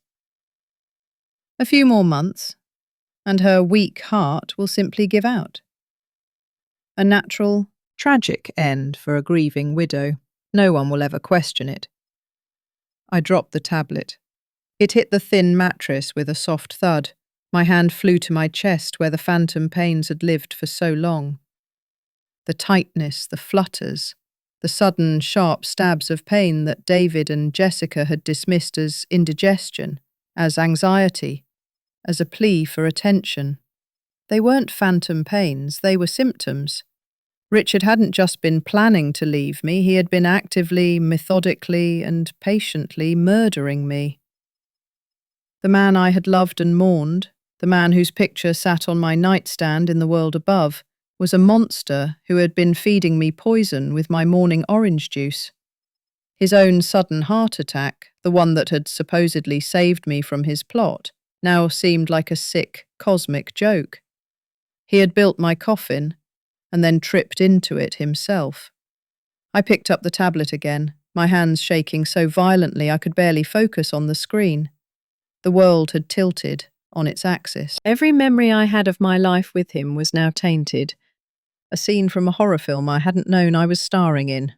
A few more months, and her weak heart will simply give out. A natural, tragic end for a grieving widow. No one will ever question it. I dropped the tablet. It hit the thin mattress with a soft thud. My hand flew to my chest where the phantom pains had lived for so long. The tightness, the flutters, the sudden, sharp stabs of pain that David and Jessica had dismissed as indigestion, as anxiety, as a plea for attention. They weren't phantom pains, they were symptoms. Richard hadn't just been planning to leave me, he had been actively, methodically, and patiently murdering me. The man I had loved and mourned, the man whose picture sat on my nightstand in the world above, was a monster who had been feeding me poison with my morning orange juice. His own sudden heart attack, the one that had supposedly saved me from his plot, now seemed like a sick, cosmic joke. He had built my coffin, and then tripped into it himself. I picked up the tablet again, my hands shaking so violently I could barely focus on the screen. The world had tilted on its axis. Every memory I had of my life with him was now tainted. A scene from a horror film I hadn't known I was starring in.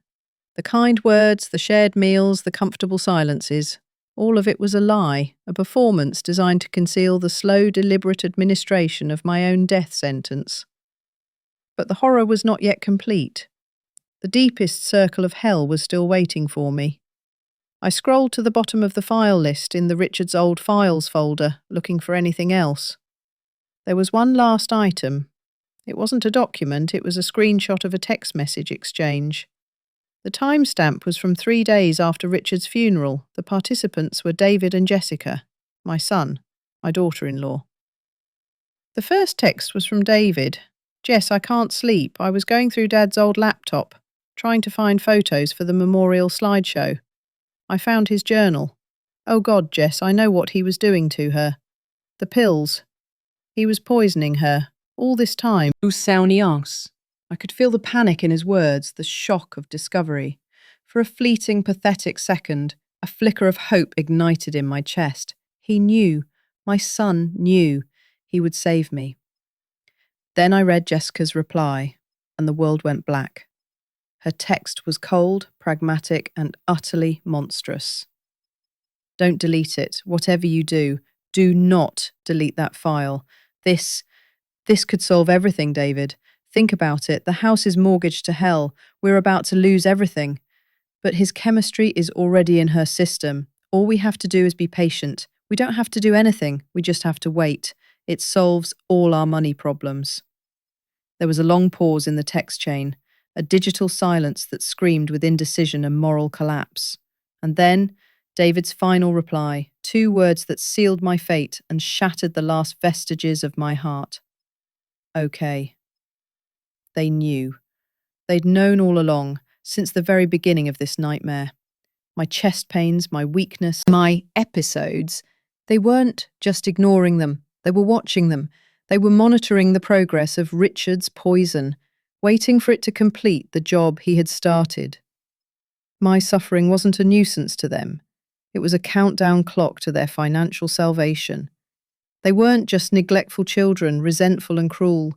The kind words, the shared meals, the comfortable silences, all of it was a lie, a performance designed to conceal the slow, deliberate administration of my own death sentence. But the horror was not yet complete. The deepest circle of hell was still waiting for me. I scrolled to the bottom of the file list in the Richard's Old Files folder, looking for anything else. There was one last item. It wasn't a document, it was a screenshot of a text message exchange. The timestamp was from 3 days after Richard's funeral. The participants were David and Jessica, my son, my daughter-in-law. The first text was from David. "Jess, I can't sleep. I was going through Dad's old laptop, trying to find photos for the memorial slideshow. I found his journal. Oh God, Jess, I know what he was doing to her. The pills. He was poisoning her. All this time." I could feel the panic in his words, the shock of discovery. For a fleeting, pathetic second, a flicker of hope ignited in my chest. He knew. My son knew he would save me. Then I read Jessica's reply, and the world went black. Her text was cold, pragmatic, and utterly monstrous. Don't delete it. Whatever you do not delete that file. This could solve everything, David. Think about it. The house is mortgaged to hell. We're about to lose everything. But his chemistry is already in her system. All we have to do is be patient. We don't have to do anything. We just have to wait. It solves all our money problems. There was a long pause in the text chain, a digital silence that screamed with indecision and moral collapse. And then, David's final reply, 2 words that sealed my fate and shattered the last vestiges of my heart. Okay. They knew. They'd known all along, since the very beginning of this nightmare. My chest pains, my weakness, my episodes, they weren't just ignoring them. They were watching them. They were monitoring the progress of Richard's poison, waiting for it to complete the job he had started. My suffering wasn't a nuisance to them. It was a countdown clock to their financial salvation. They weren't just neglectful children, resentful and cruel.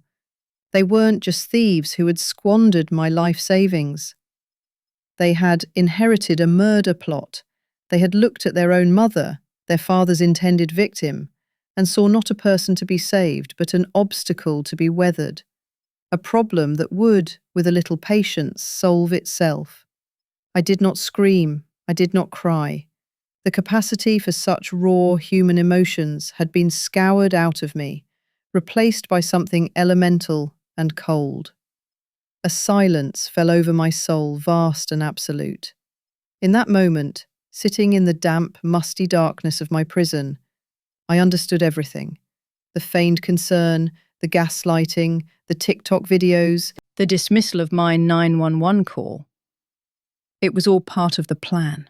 They weren't just thieves who had squandered my life savings. They had inherited a murder plot. They had looked at their own mother, their father's intended victim, and saw not a person to be saved, but an obstacle to be weathered. A problem that would, with a little patience, solve itself. I did not scream. I did not cry. The capacity for such raw human emotions had been scoured out of me, replaced by something elemental and cold. A silence fell over my soul, vast and absolute. In that moment, sitting in the damp, musty darkness of my prison, I understood everything. The feigned concern, the gaslighting, the TikTok videos, the dismissal of my 911 call. It was all part of the plan.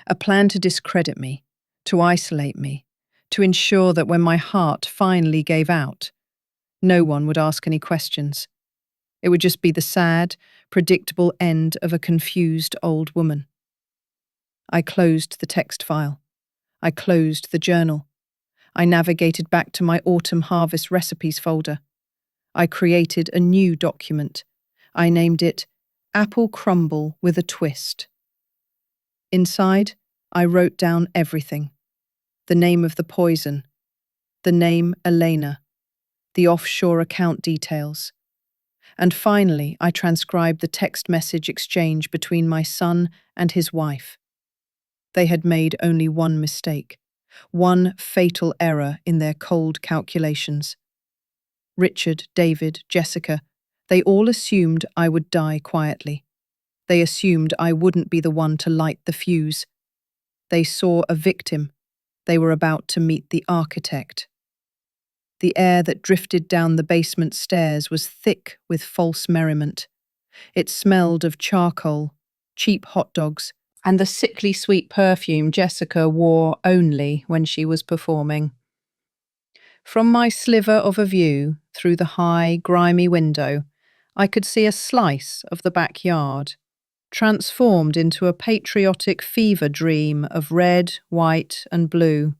A plan to discredit me, to isolate me, to ensure that when my heart finally gave out, no one would ask any questions. It would just be the sad, predictable end of a confused old woman. I closed the text file. I closed the journal. I navigated back to my autumn harvest recipes folder. I created a new document. I named it Apple Crumble with a Twist. Inside, I wrote down everything. The name of the poison, the name Elena, the offshore account details. And finally, I transcribed the text message exchange between my son and his wife. They had made only one mistake, one fatal error in their cold calculations. Richard, David, Jessica, they all assumed I would die quietly. They assumed I wouldn't be the one to light the fuse. They saw a victim. They were about to meet the architect. The air that drifted down the basement stairs was thick with false merriment. It smelled of charcoal, cheap hot dogs, and the sickly sweet perfume Jessica wore only when she was performing. From my sliver of a view, through the high, grimy window, I could see a slice of the backyard, transformed into a patriotic fever dream of red, white, and blue.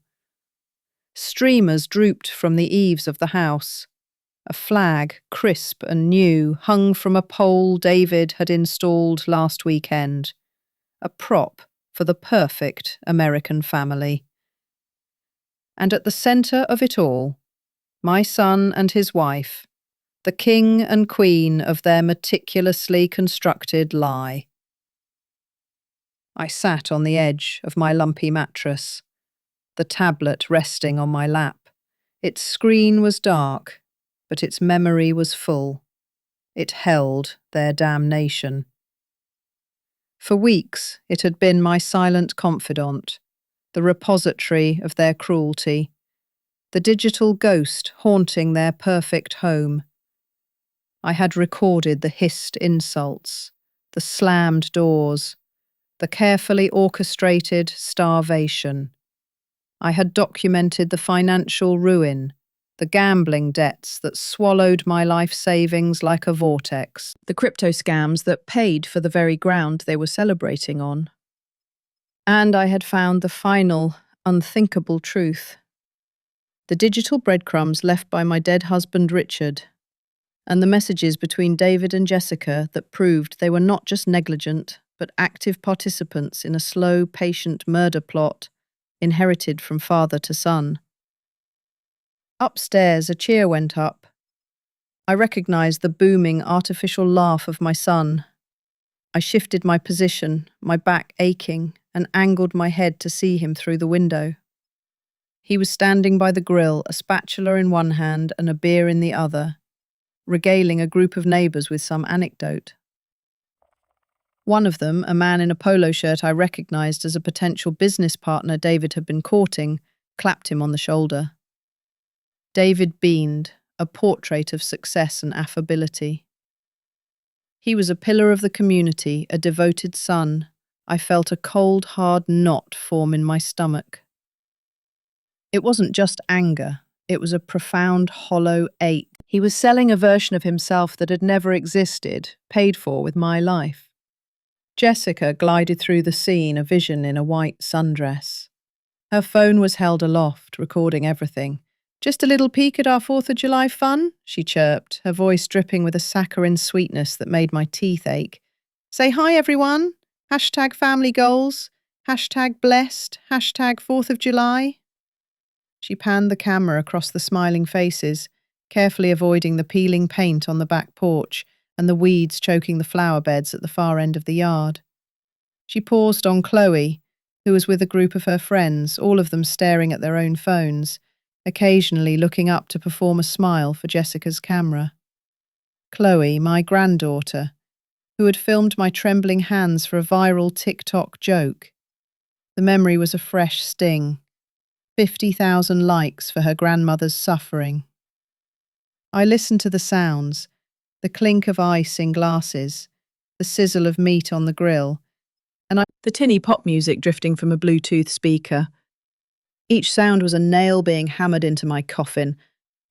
Streamers drooped from the eaves of the house. A flag, crisp and new, hung from a pole David had installed last weekend. A prop for the perfect American family. And at the centre of it all, my son and his wife, the king and queen of their meticulously constructed lie. I sat on the edge of my lumpy mattress, the tablet resting on my lap. Its screen was dark, but its memory was full. It held their damnation. For weeks, it had been my silent confidant, the repository of their cruelty, the digital ghost haunting their perfect home. I had recorded the hissed insults, the slammed doors, the carefully orchestrated starvation. I had documented the financial ruin, the gambling debts that swallowed my life savings like a vortex, the crypto scams that paid for the very ground they were celebrating on. And I had found the final, unthinkable truth. the digital breadcrumbs left by my dead husband Richard, and the messages between David and Jessica that proved they were not just negligent, but active participants in a slow, patient murder plot inherited from father to son. Upstairs, a cheer went up. I recognized the booming, artificial laugh of my son. I shifted my position, my back aching, and angled my head to see him through the window. He was standing by the grill, a spatula in one hand and a beer in the other, regaling a group of neighbours with some anecdote. One of them, a man in a polo shirt I recognized as a potential business partner David had been courting, clapped him on the shoulder. David beamed, a portrait of success and affability. He was a pillar of the community, a devoted son. I felt a cold, hard knot form in my stomach. It wasn't just anger, it was a profound, hollow ache. He was selling a version of himself that had never existed, paid for with my life. Jessica glided through the scene, a vision in a white sundress. Her phone was held aloft, recording everything. "Just a little peek at our 4th of July fun," she chirped, her voice dripping with a saccharine sweetness that made my teeth ache. "Say hi, everyone. Hashtag family goals. Hashtag blessed. Hashtag 4th of July. She panned the camera across the smiling faces, carefully avoiding the peeling paint on the back porch and the weeds choking the flower beds at the far end of the yard. She paused on Chloe, who was with a group of her friends, all of them staring at their own phones, occasionally looking up to perform a smile for Jessica's camera. Chloe, my granddaughter, who had filmed my trembling hands for a viral TikTok joke. The memory was a fresh sting. 50,000 likes for her grandmother's suffering. I listened to the sounds, the clink of ice in glasses, the sizzle of meat on the grill, and the tinny pop music drifting from a Bluetooth speaker. Each sound was a nail being hammered into my coffin.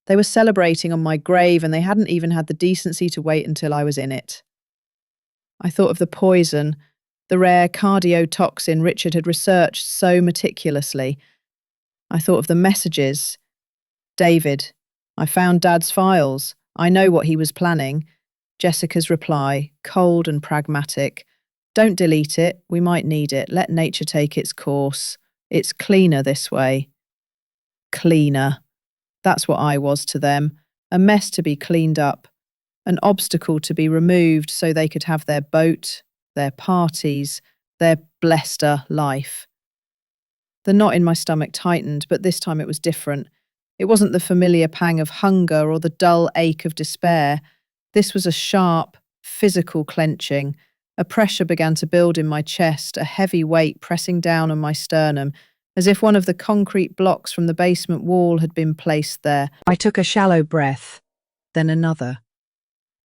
They were celebrating on my grave, and they hadn't even had the decency to wait until I was in it. I thought of the poison, the rare cardiotoxin Richard had researched so meticulously. I thought of the messages. "David, I found Dad's files. I know what he was planning." Jessica's reply, cold and pragmatic. "Don't delete it. We might need it. Let nature take its course. It's cleaner this way." Cleaner. That's what I was to them. A mess to be cleaned up. An obstacle to be removed so they could have their boat, their parties, their blessed life. The knot in my stomach tightened, but this time it was different. It wasn't the familiar pang of hunger or the dull ache of despair. This was a sharp, physical clenching. A pressure began to build in my chest, a heavy weight pressing down on my sternum, as if one of the concrete blocks from the basement wall had been placed there. I took a shallow breath, then another.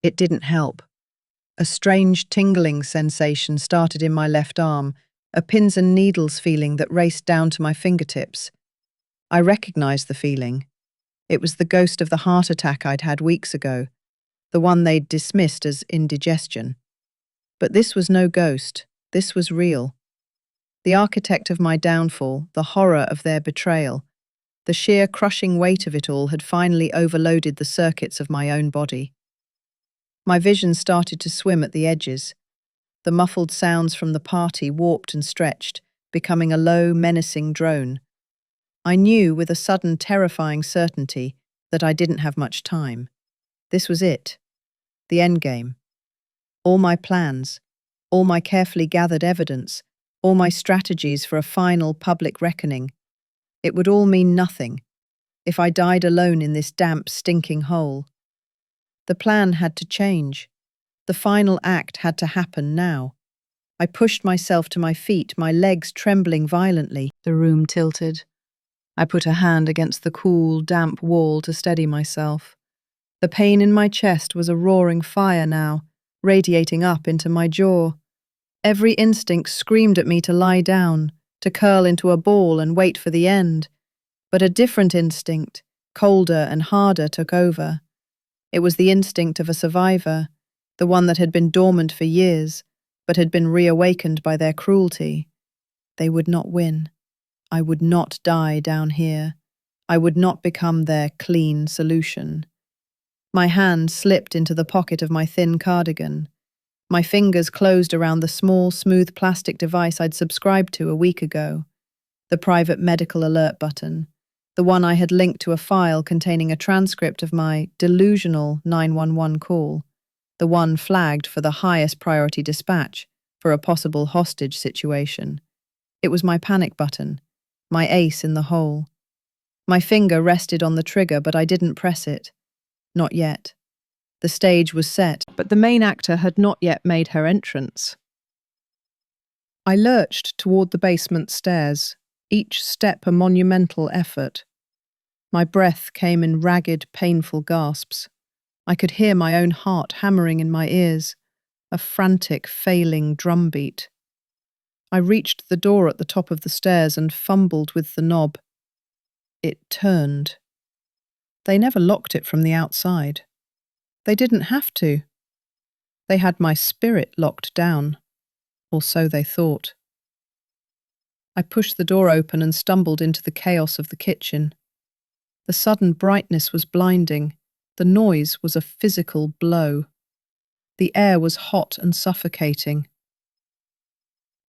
It didn't help. A strange tingling sensation started in my left arm, a pins and needles feeling that raced down to my fingertips. I recognized the feeling. It was the ghost of the heart attack I'd had weeks ago, the one they'd dismissed as indigestion. But this was no ghost. This was real. The architect of my downfall, the horror of their betrayal, the sheer crushing weight of it all had finally overloaded the circuits of my own body. My vision started to swim at the edges. The muffled sounds from the party warped and stretched, becoming a low, menacing drone. I knew with a sudden, terrifying certainty that I didn't have much time. This was it. The endgame. All my plans, all my carefully gathered evidence, all my strategies for a final public reckoning. It would all mean nothing if I died alone in this damp, stinking hole. The plan had to change. The final act had to happen now. I pushed myself to my feet, my legs trembling violently. The room tilted. I put a hand against the cool, damp wall to steady myself. The pain in my chest was a roaring fire now, radiating up into my jaw. Every instinct screamed at me to lie down, to curl into a ball and wait for the end. But a different instinct, colder and harder, took over. It was the instinct of a survivor, the one that had been dormant for years, but had been reawakened by their cruelty. They would not win. I would not die down here. I would not become their clean solution. My hand slipped into the pocket of my thin cardigan. My fingers closed around the small, smooth plastic device I'd subscribed to a week ago. The private medical alert button. The one I had linked to a file containing a transcript of my delusional 911 call. The one flagged for the highest priority dispatch for a possible hostage situation. It was my panic button, my ace in the hole. My finger rested on the trigger, but I didn't press it. Not yet. The stage was set, but the main actor had not yet made her entrance. I lurched toward the basement stairs, each step a monumental effort. My breath came in ragged, painful gasps. I could hear my own heart hammering in my ears, a frantic, failing drumbeat. I reached the door at the top of the stairs and fumbled with the knob. It turned. They never locked it from the outside. They didn't have to. They had my spirit locked down, or so they thought. I pushed the door open and stumbled into the chaos of the kitchen. The sudden brightness was blinding. The noise was a physical blow. The air was hot and suffocating.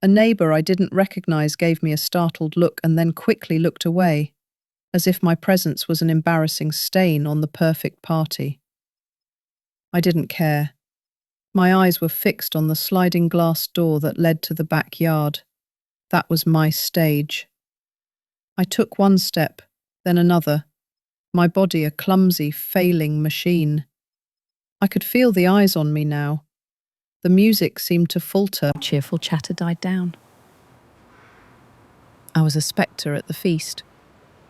A neighbour I didn't recognise gave me a startled look and then quickly looked away, as if my presence was an embarrassing stain on the perfect party. I didn't care. My eyes were fixed on the sliding glass door that led to the backyard. That was my stage. I took one step, then another, my body a clumsy, failing machine. I could feel the eyes on me now. The music seemed to falter. Cheerful chatter died down. I was a spectre at the feast,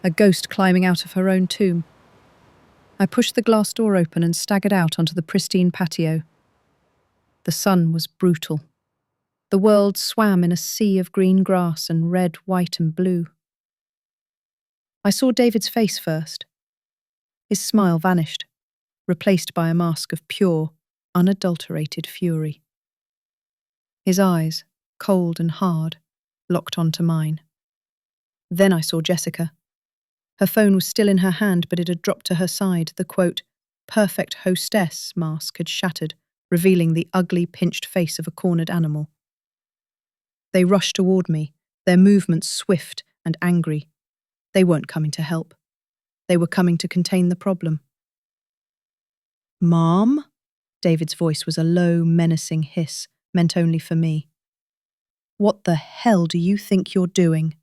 a ghost climbing out of her own tomb. I pushed the glass door open and staggered out onto the pristine patio. The sun was brutal. The world swam in a sea of green grass and red, white and blue. I saw David's face first. His smile vanished, replaced by a mask of pure, unadulterated fury. His eyes, cold and hard, locked onto mine. Then I saw Jessica. Her phone was still in her hand, but it had dropped to her side. The quote, "perfect hostess" mask had shattered, revealing the ugly, pinched face of a cornered animal. They rushed toward me, their movements swift and angry. They weren't coming to help. They were coming to contain the problem. "Mom?" David's voice was a low, menacing hiss, meant only for me. "What the hell do you think you're doing?"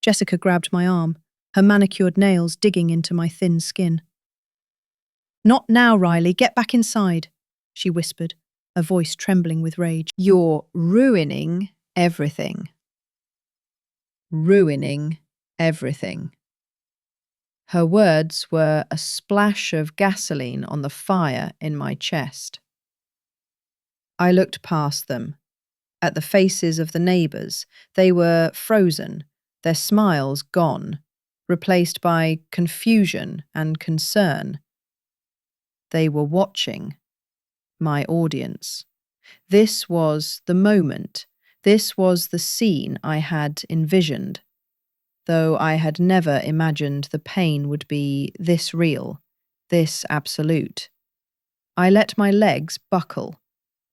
Jessica grabbed my arm, her manicured nails digging into my thin skin. "Not now, Riley, get back inside," she whispered, her voice trembling with rage. "You're ruining everything. Ruining everything." Her words were a splash of gasoline on the fire in my chest. I looked past them, at the faces of the neighbours. They were frozen, their smiles gone, replaced by confusion and concern. They were watching, my audience. This was the moment. This was the scene I had envisioned, though I had never imagined the pain would be this real, this absolute. I let my legs buckle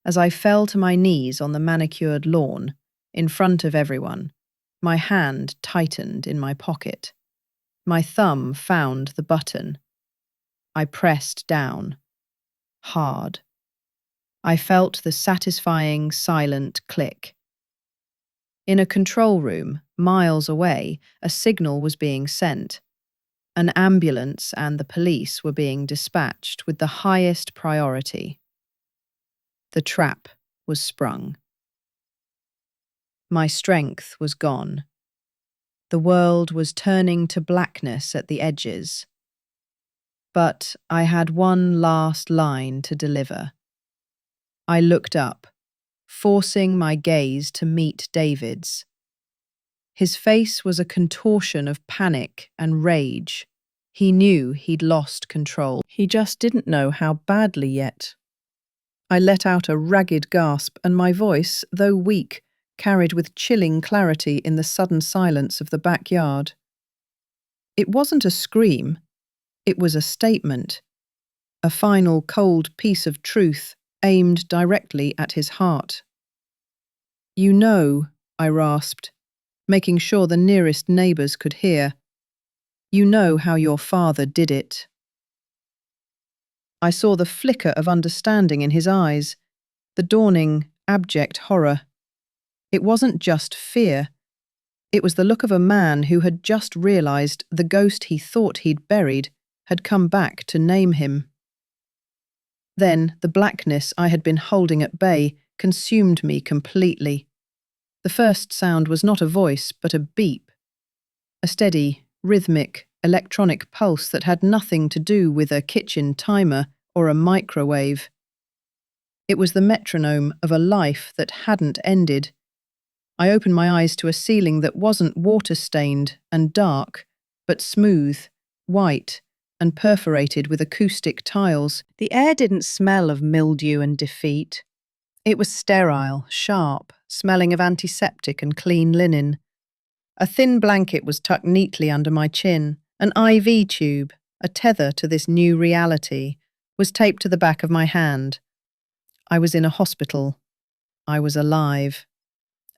as I fell to my knees on the manicured lawn, in front of everyone. My hand tightened in my pocket. My thumb found the button. I pressed down. Hard. I felt the satisfying, silent click. In a control room, miles away, a signal was being sent. An ambulance and the police were being dispatched with the highest priority. The trap was sprung. My strength was gone. The world was turning to blackness at the edges. But I had one last line to deliver. I looked up, forcing my gaze to meet David's. His face was a contortion of panic and rage. He knew he'd lost control. He just didn't know how badly yet. I let out a ragged gasp, and my voice, though weak, carried with chilling clarity in the sudden silence of the backyard. It wasn't a scream, it was a statement, a final cold piece of truth aimed directly at his heart. "You know," I rasped, making sure the nearest neighbours could hear. "You know how your father did it." I saw the flicker of understanding in his eyes, the dawning, abject horror. It wasn't just fear. It was the look of a man who had just realised the ghost he thought he'd buried had come back to name him. Then the blackness I had been holding at bay consumed me completely. The first sound was not a voice, but a beep. A steady, rhythmic, electronic pulse that had nothing to do with a kitchen timer or a microwave. It was the metronome of a life that hadn't ended. I opened my eyes to a ceiling that wasn't water-stained and dark, but smooth, white, and perforated with acoustic tiles. The air didn't smell of mildew and defeat. It was sterile, sharp, smelling of antiseptic and clean linen. A thin blanket was tucked neatly under my chin. An IV tube, a tether to this new reality, was taped to the back of my hand. I was in a hospital. I was alive.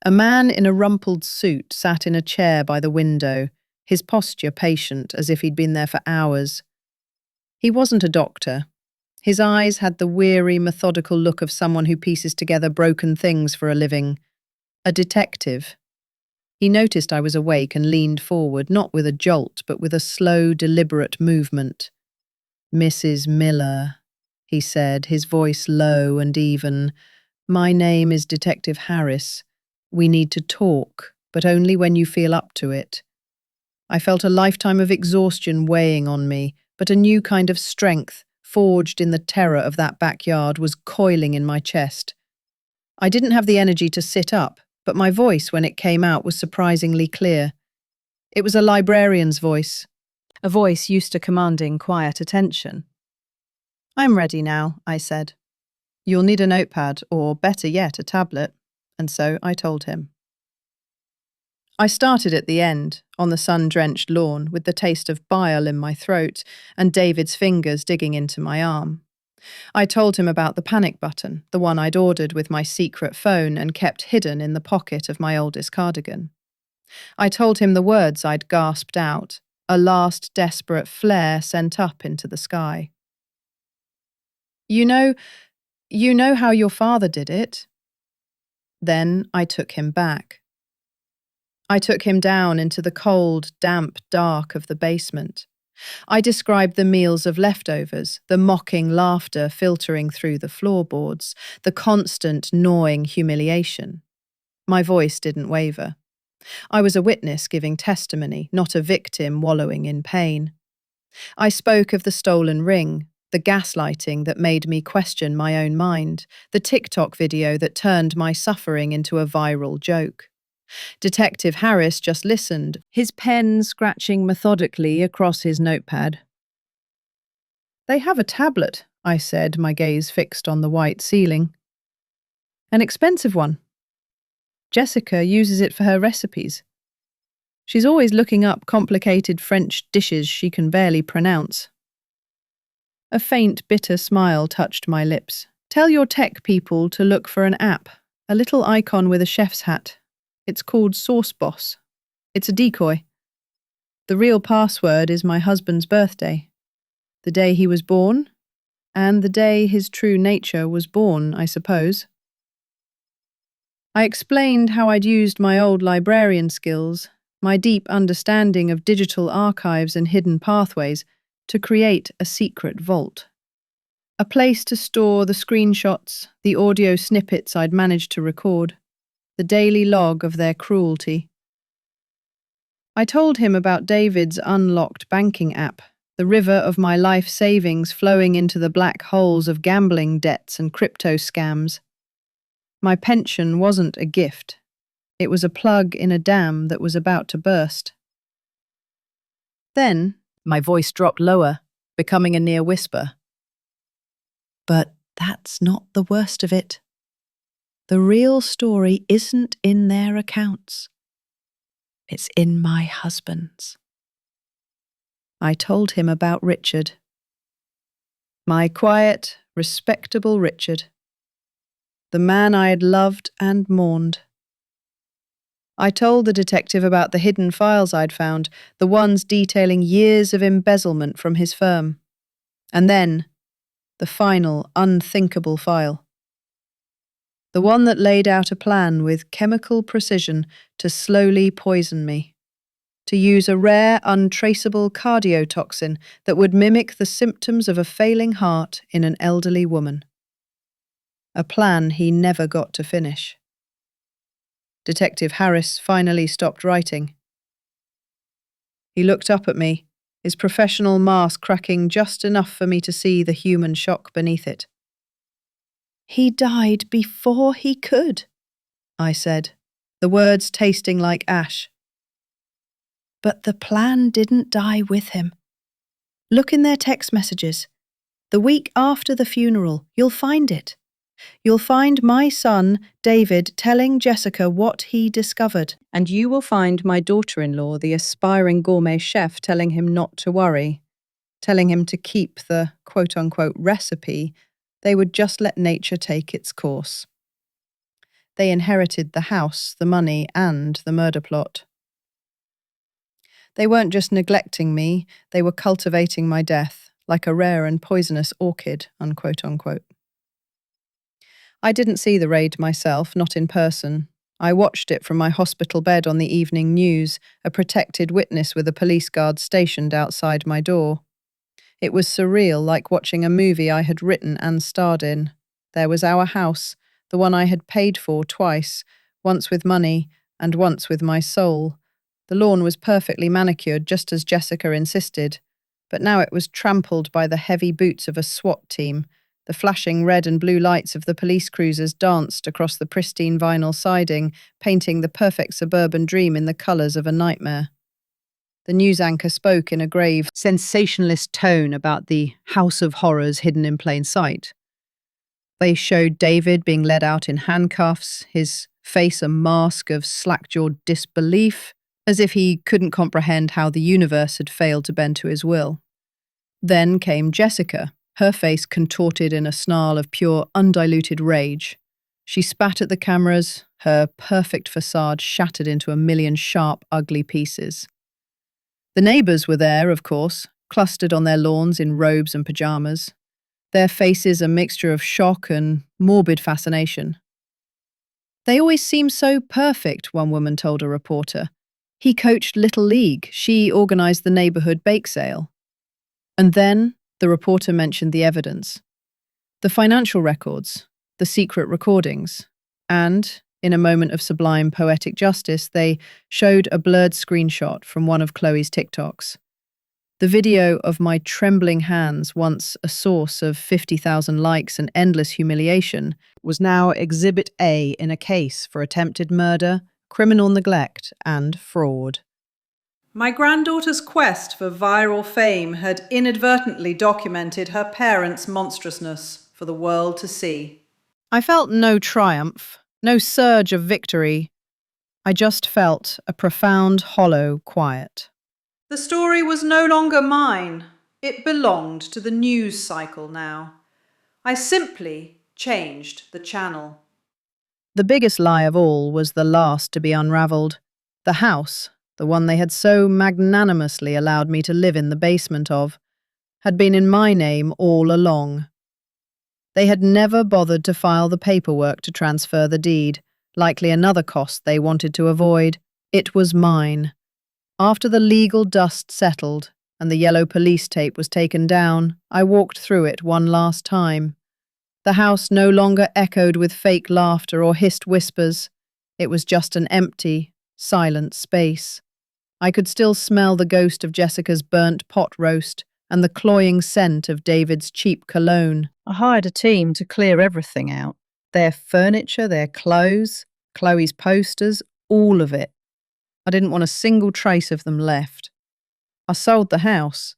A man in a rumpled suit sat in a chair by the window, his posture patient as if he'd been there for hours. He wasn't a doctor. His eyes had the weary, methodical look of someone who pieces together broken things for a living. A detective. He noticed I was awake and leaned forward, not with a jolt, but with a slow, deliberate movement. "Mrs. Miller," he said, his voice low and even. "My name is Detective Harris. We need to talk, but only when you feel up to it." I felt a lifetime of exhaustion weighing on me, but a new kind of strength, forged in the terror of that backyard, was coiling in my chest. I didn't have the energy to sit up, but my voice, when it came out, was surprisingly clear. It was a librarian's voice, a voice used to commanding quiet attention. "I'm ready now," I said. "You'll need a notepad, or better yet, a tablet." And so I told him. I started at the end, on the sun-drenched lawn, with the taste of bile in my throat and David's fingers digging into my arm. I told him about the panic button, the one I'd ordered with my secret phone and kept hidden in the pocket of my oldest cardigan. I told him the words I'd gasped out, a last desperate flare sent up into the sky. You know how your father did it?" Then I took him back. I took him down into the cold, damp dark of the basement. I described the meals of leftovers, the mocking laughter filtering through the floorboards, the constant gnawing humiliation. My voice didn't waver. I was a witness giving testimony, not a victim wallowing in pain. I spoke of the stolen ring, the gaslighting that made me question my own mind, the TikTok video that turned my suffering into a viral joke. Detective Harris just listened, his pen scratching methodically across his notepad. "They have a tablet," I said, my gaze fixed on the white ceiling. "An expensive one. Jessica uses it for her recipes. She's always looking up complicated French dishes she can barely pronounce." A faint, bitter smile touched my lips. "Tell your tech people to look for an app, a little icon with a chef's hat. It's called Sauce Boss. It's a decoy. The real password is my husband's birthday, the day he was born, and the day his true nature was born, I suppose." I explained how I'd used my old librarian skills, my deep understanding of digital archives and hidden pathways, to create a secret vault. A place to store the screenshots, the audio snippets I'd managed to record, the daily log of their cruelty. I told him about David's unlocked banking app, the river of my life savings flowing into the black holes of gambling debts and crypto scams. My pension wasn't a gift. It was a plug in a dam that was about to burst. Then, my voice dropped lower, becoming a near whisper. "But that's not the worst of it. The real story isn't in their accounts. It's in my husband's." I told him about Richard. My quiet, respectable Richard. The man I had loved and mourned. I told the detective about the hidden files I'd found, the ones detailing years of embezzlement from his firm. And then, the final, unthinkable file. The one that laid out a plan with chemical precision to slowly poison me. To use a rare, untraceable cardiotoxin that would mimic the symptoms of a failing heart in an elderly woman. A plan he never got to finish. Detective Harris finally stopped writing. He looked up at me, his professional mask cracking just enough for me to see the human shock beneath it. "He died before he could," I said, the words tasting like ash. "But the plan didn't die with him. Look in their text messages. The week after the funeral, you'll find it. You'll find my son, David, telling Jessica what he discovered. And you will find my daughter-in-law, the aspiring gourmet chef, telling him not to worry, telling him to keep the quote-unquote recipe. They would just let nature take its course. They inherited the house, the money, and the murder plot. They weren't just neglecting me, they were cultivating my death, like a rare and poisonous orchid, unquote-unquote. I didn't see the raid myself, not in person. I watched it from my hospital bed on the evening news, a protected witness with a police guard stationed outside my door. It was surreal, like watching a movie I had written and starred in. There was our house, the one I had paid for twice, once with money and once with my soul. The lawn was perfectly manicured, just as Jessica insisted, but now it was trampled by the heavy boots of a SWAT team. The flashing red and blue lights of the police cruisers danced across the pristine vinyl siding, painting the perfect suburban dream in the colours of a nightmare. The news anchor spoke in a grave, sensationalist tone about the house of horrors hidden in plain sight. They showed David being led out in handcuffs, his face a mask of slack-jawed disbelief, as if he couldn't comprehend how the universe had failed to bend to his will. Then came Jessica, her face contorted in a snarl of pure, undiluted rage. She spat at the cameras, her perfect facade shattered into a million sharp, ugly pieces. The neighbours were there, of course, clustered on their lawns in robes and pyjamas, their faces a mixture of shock and morbid fascination. "They always seem so perfect," one woman told a reporter. "He coached Little League, she organised the neighbourhood bake sale." And then the reporter mentioned the evidence. The financial records, the secret recordings, and, in a moment of sublime poetic justice, they showed a blurred screenshot from one of Chloe's TikToks. The video of my trembling hands, once a source of 50,000 likes and endless humiliation, was now Exhibit A in a case for attempted murder, criminal neglect, and fraud. My granddaughter's quest for viral fame had inadvertently documented her parents' monstrousness for the world to see. I felt no triumph, no surge of victory. I just felt a profound, hollow quiet. The story was no longer mine. It belonged to the news cycle now. I simply changed the channel. The biggest lie of all was the last to be unravelled. The house, the one they had so magnanimously allowed me to live in the basement of, had been in my name all along. They had never bothered to file the paperwork to transfer the deed, likely another cost they wanted to avoid. It was mine. After the legal dust settled and the yellow police tape was taken down, I walked through it one last time. The house no longer echoed with fake laughter or hissed whispers. It was just an empty, silent space. I could still smell the ghost of Jessica's burnt pot roast and the cloying scent of David's cheap cologne. I hired a team to clear everything out. Their furniture, their clothes, Chloe's posters, all of it. I didn't want a single trace of them left. I sold the house.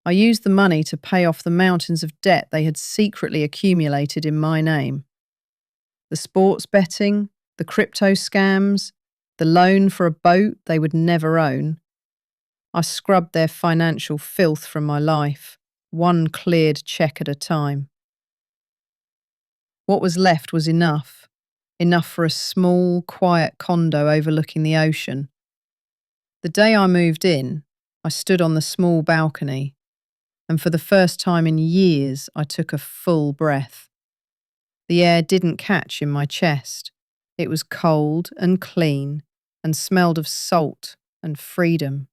I used the money to pay off the mountains of debt they had secretly accumulated in my name. The sports betting, the crypto scams, the loan for a boat they would never own. I scrubbed their financial filth from my life, one cleared check at a time. What was left was enough for a small, quiet condo overlooking the ocean. The day I moved in, I stood on the small balcony, and for the first time in years, I took a full breath. The air didn't catch in my chest. It was cold and clean and smelled of salt and freedom.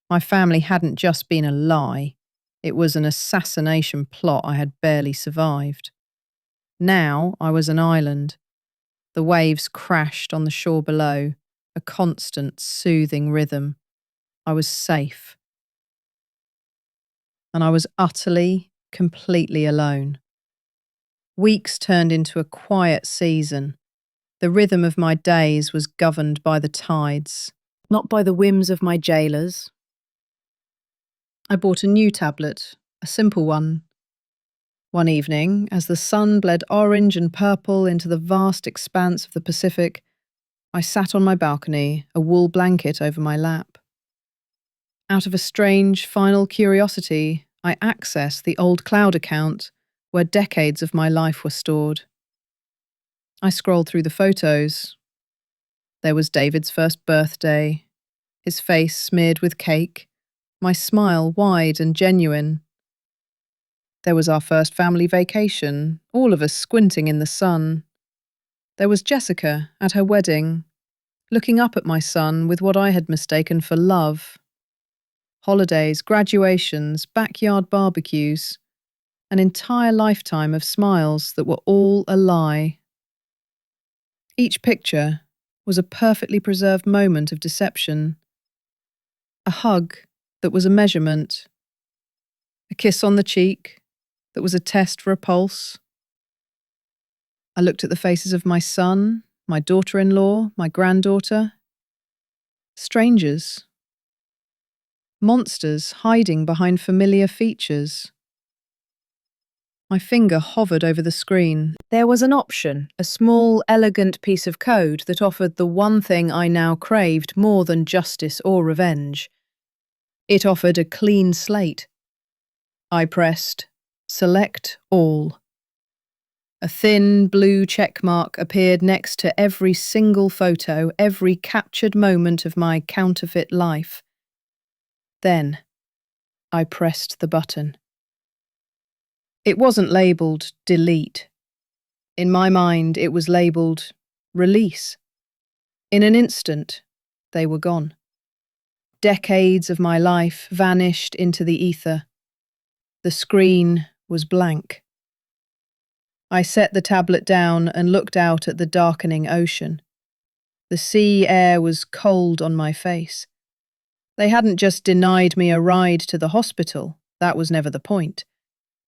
My family hadn't just been a lie. It was an assassination plot I had barely survived. Now I was an island. The waves crashed on the shore below, a constant, soothing rhythm. I was safe. And I was utterly, completely alone. Weeks turned into a quiet season. The rhythm of my days was governed by the tides, not by the whims of my jailers. I bought a new tablet, a simple one. One evening, as the sun bled orange and purple into the vast expanse of the Pacific, I sat on my balcony, a wool blanket over my lap. Out of a strange, final curiosity, I accessed the old cloud account where decades of my life were stored. I scrolled through the photos. There was David's first birthday, his face smeared with cake, my smile wide and genuine. There was our first family vacation, all of us squinting in the sun. There was Jessica at her wedding, looking up at my son with what I had mistaken for love. Holidays, graduations, backyard barbecues, an entire lifetime of smiles that were all a lie. Each picture was a perfectly preserved moment of deception. A hug that was a measurement. A kiss on the cheek that was a test for a pulse. I looked at the faces of my son, my daughter-in-law, my granddaughter. Strangers. Monsters hiding behind familiar features. My finger hovered over the screen. There was an option, a small, elegant piece of code that offered the one thing I now craved more than justice or revenge. It offered a clean slate. I pressed Select All. A thin blue checkmark appeared next to every single photo, every captured moment of my counterfeit life. Then, I pressed the button. It wasn't labelled Delete. In my mind, it was labelled Release. In an instant, they were gone. Decades of my life vanished into the ether. The screen was blank. I set the tablet down and looked out at the darkening ocean. The sea air was cold on my face. They hadn't just denied me a ride to the hospital. That was never the point.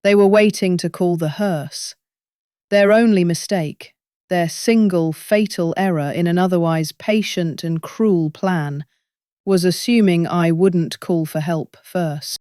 They were waiting to call the hearse. Their only mistake, their single fatal error in an otherwise patient and cruel plan, was assuming I wouldn't call for help first.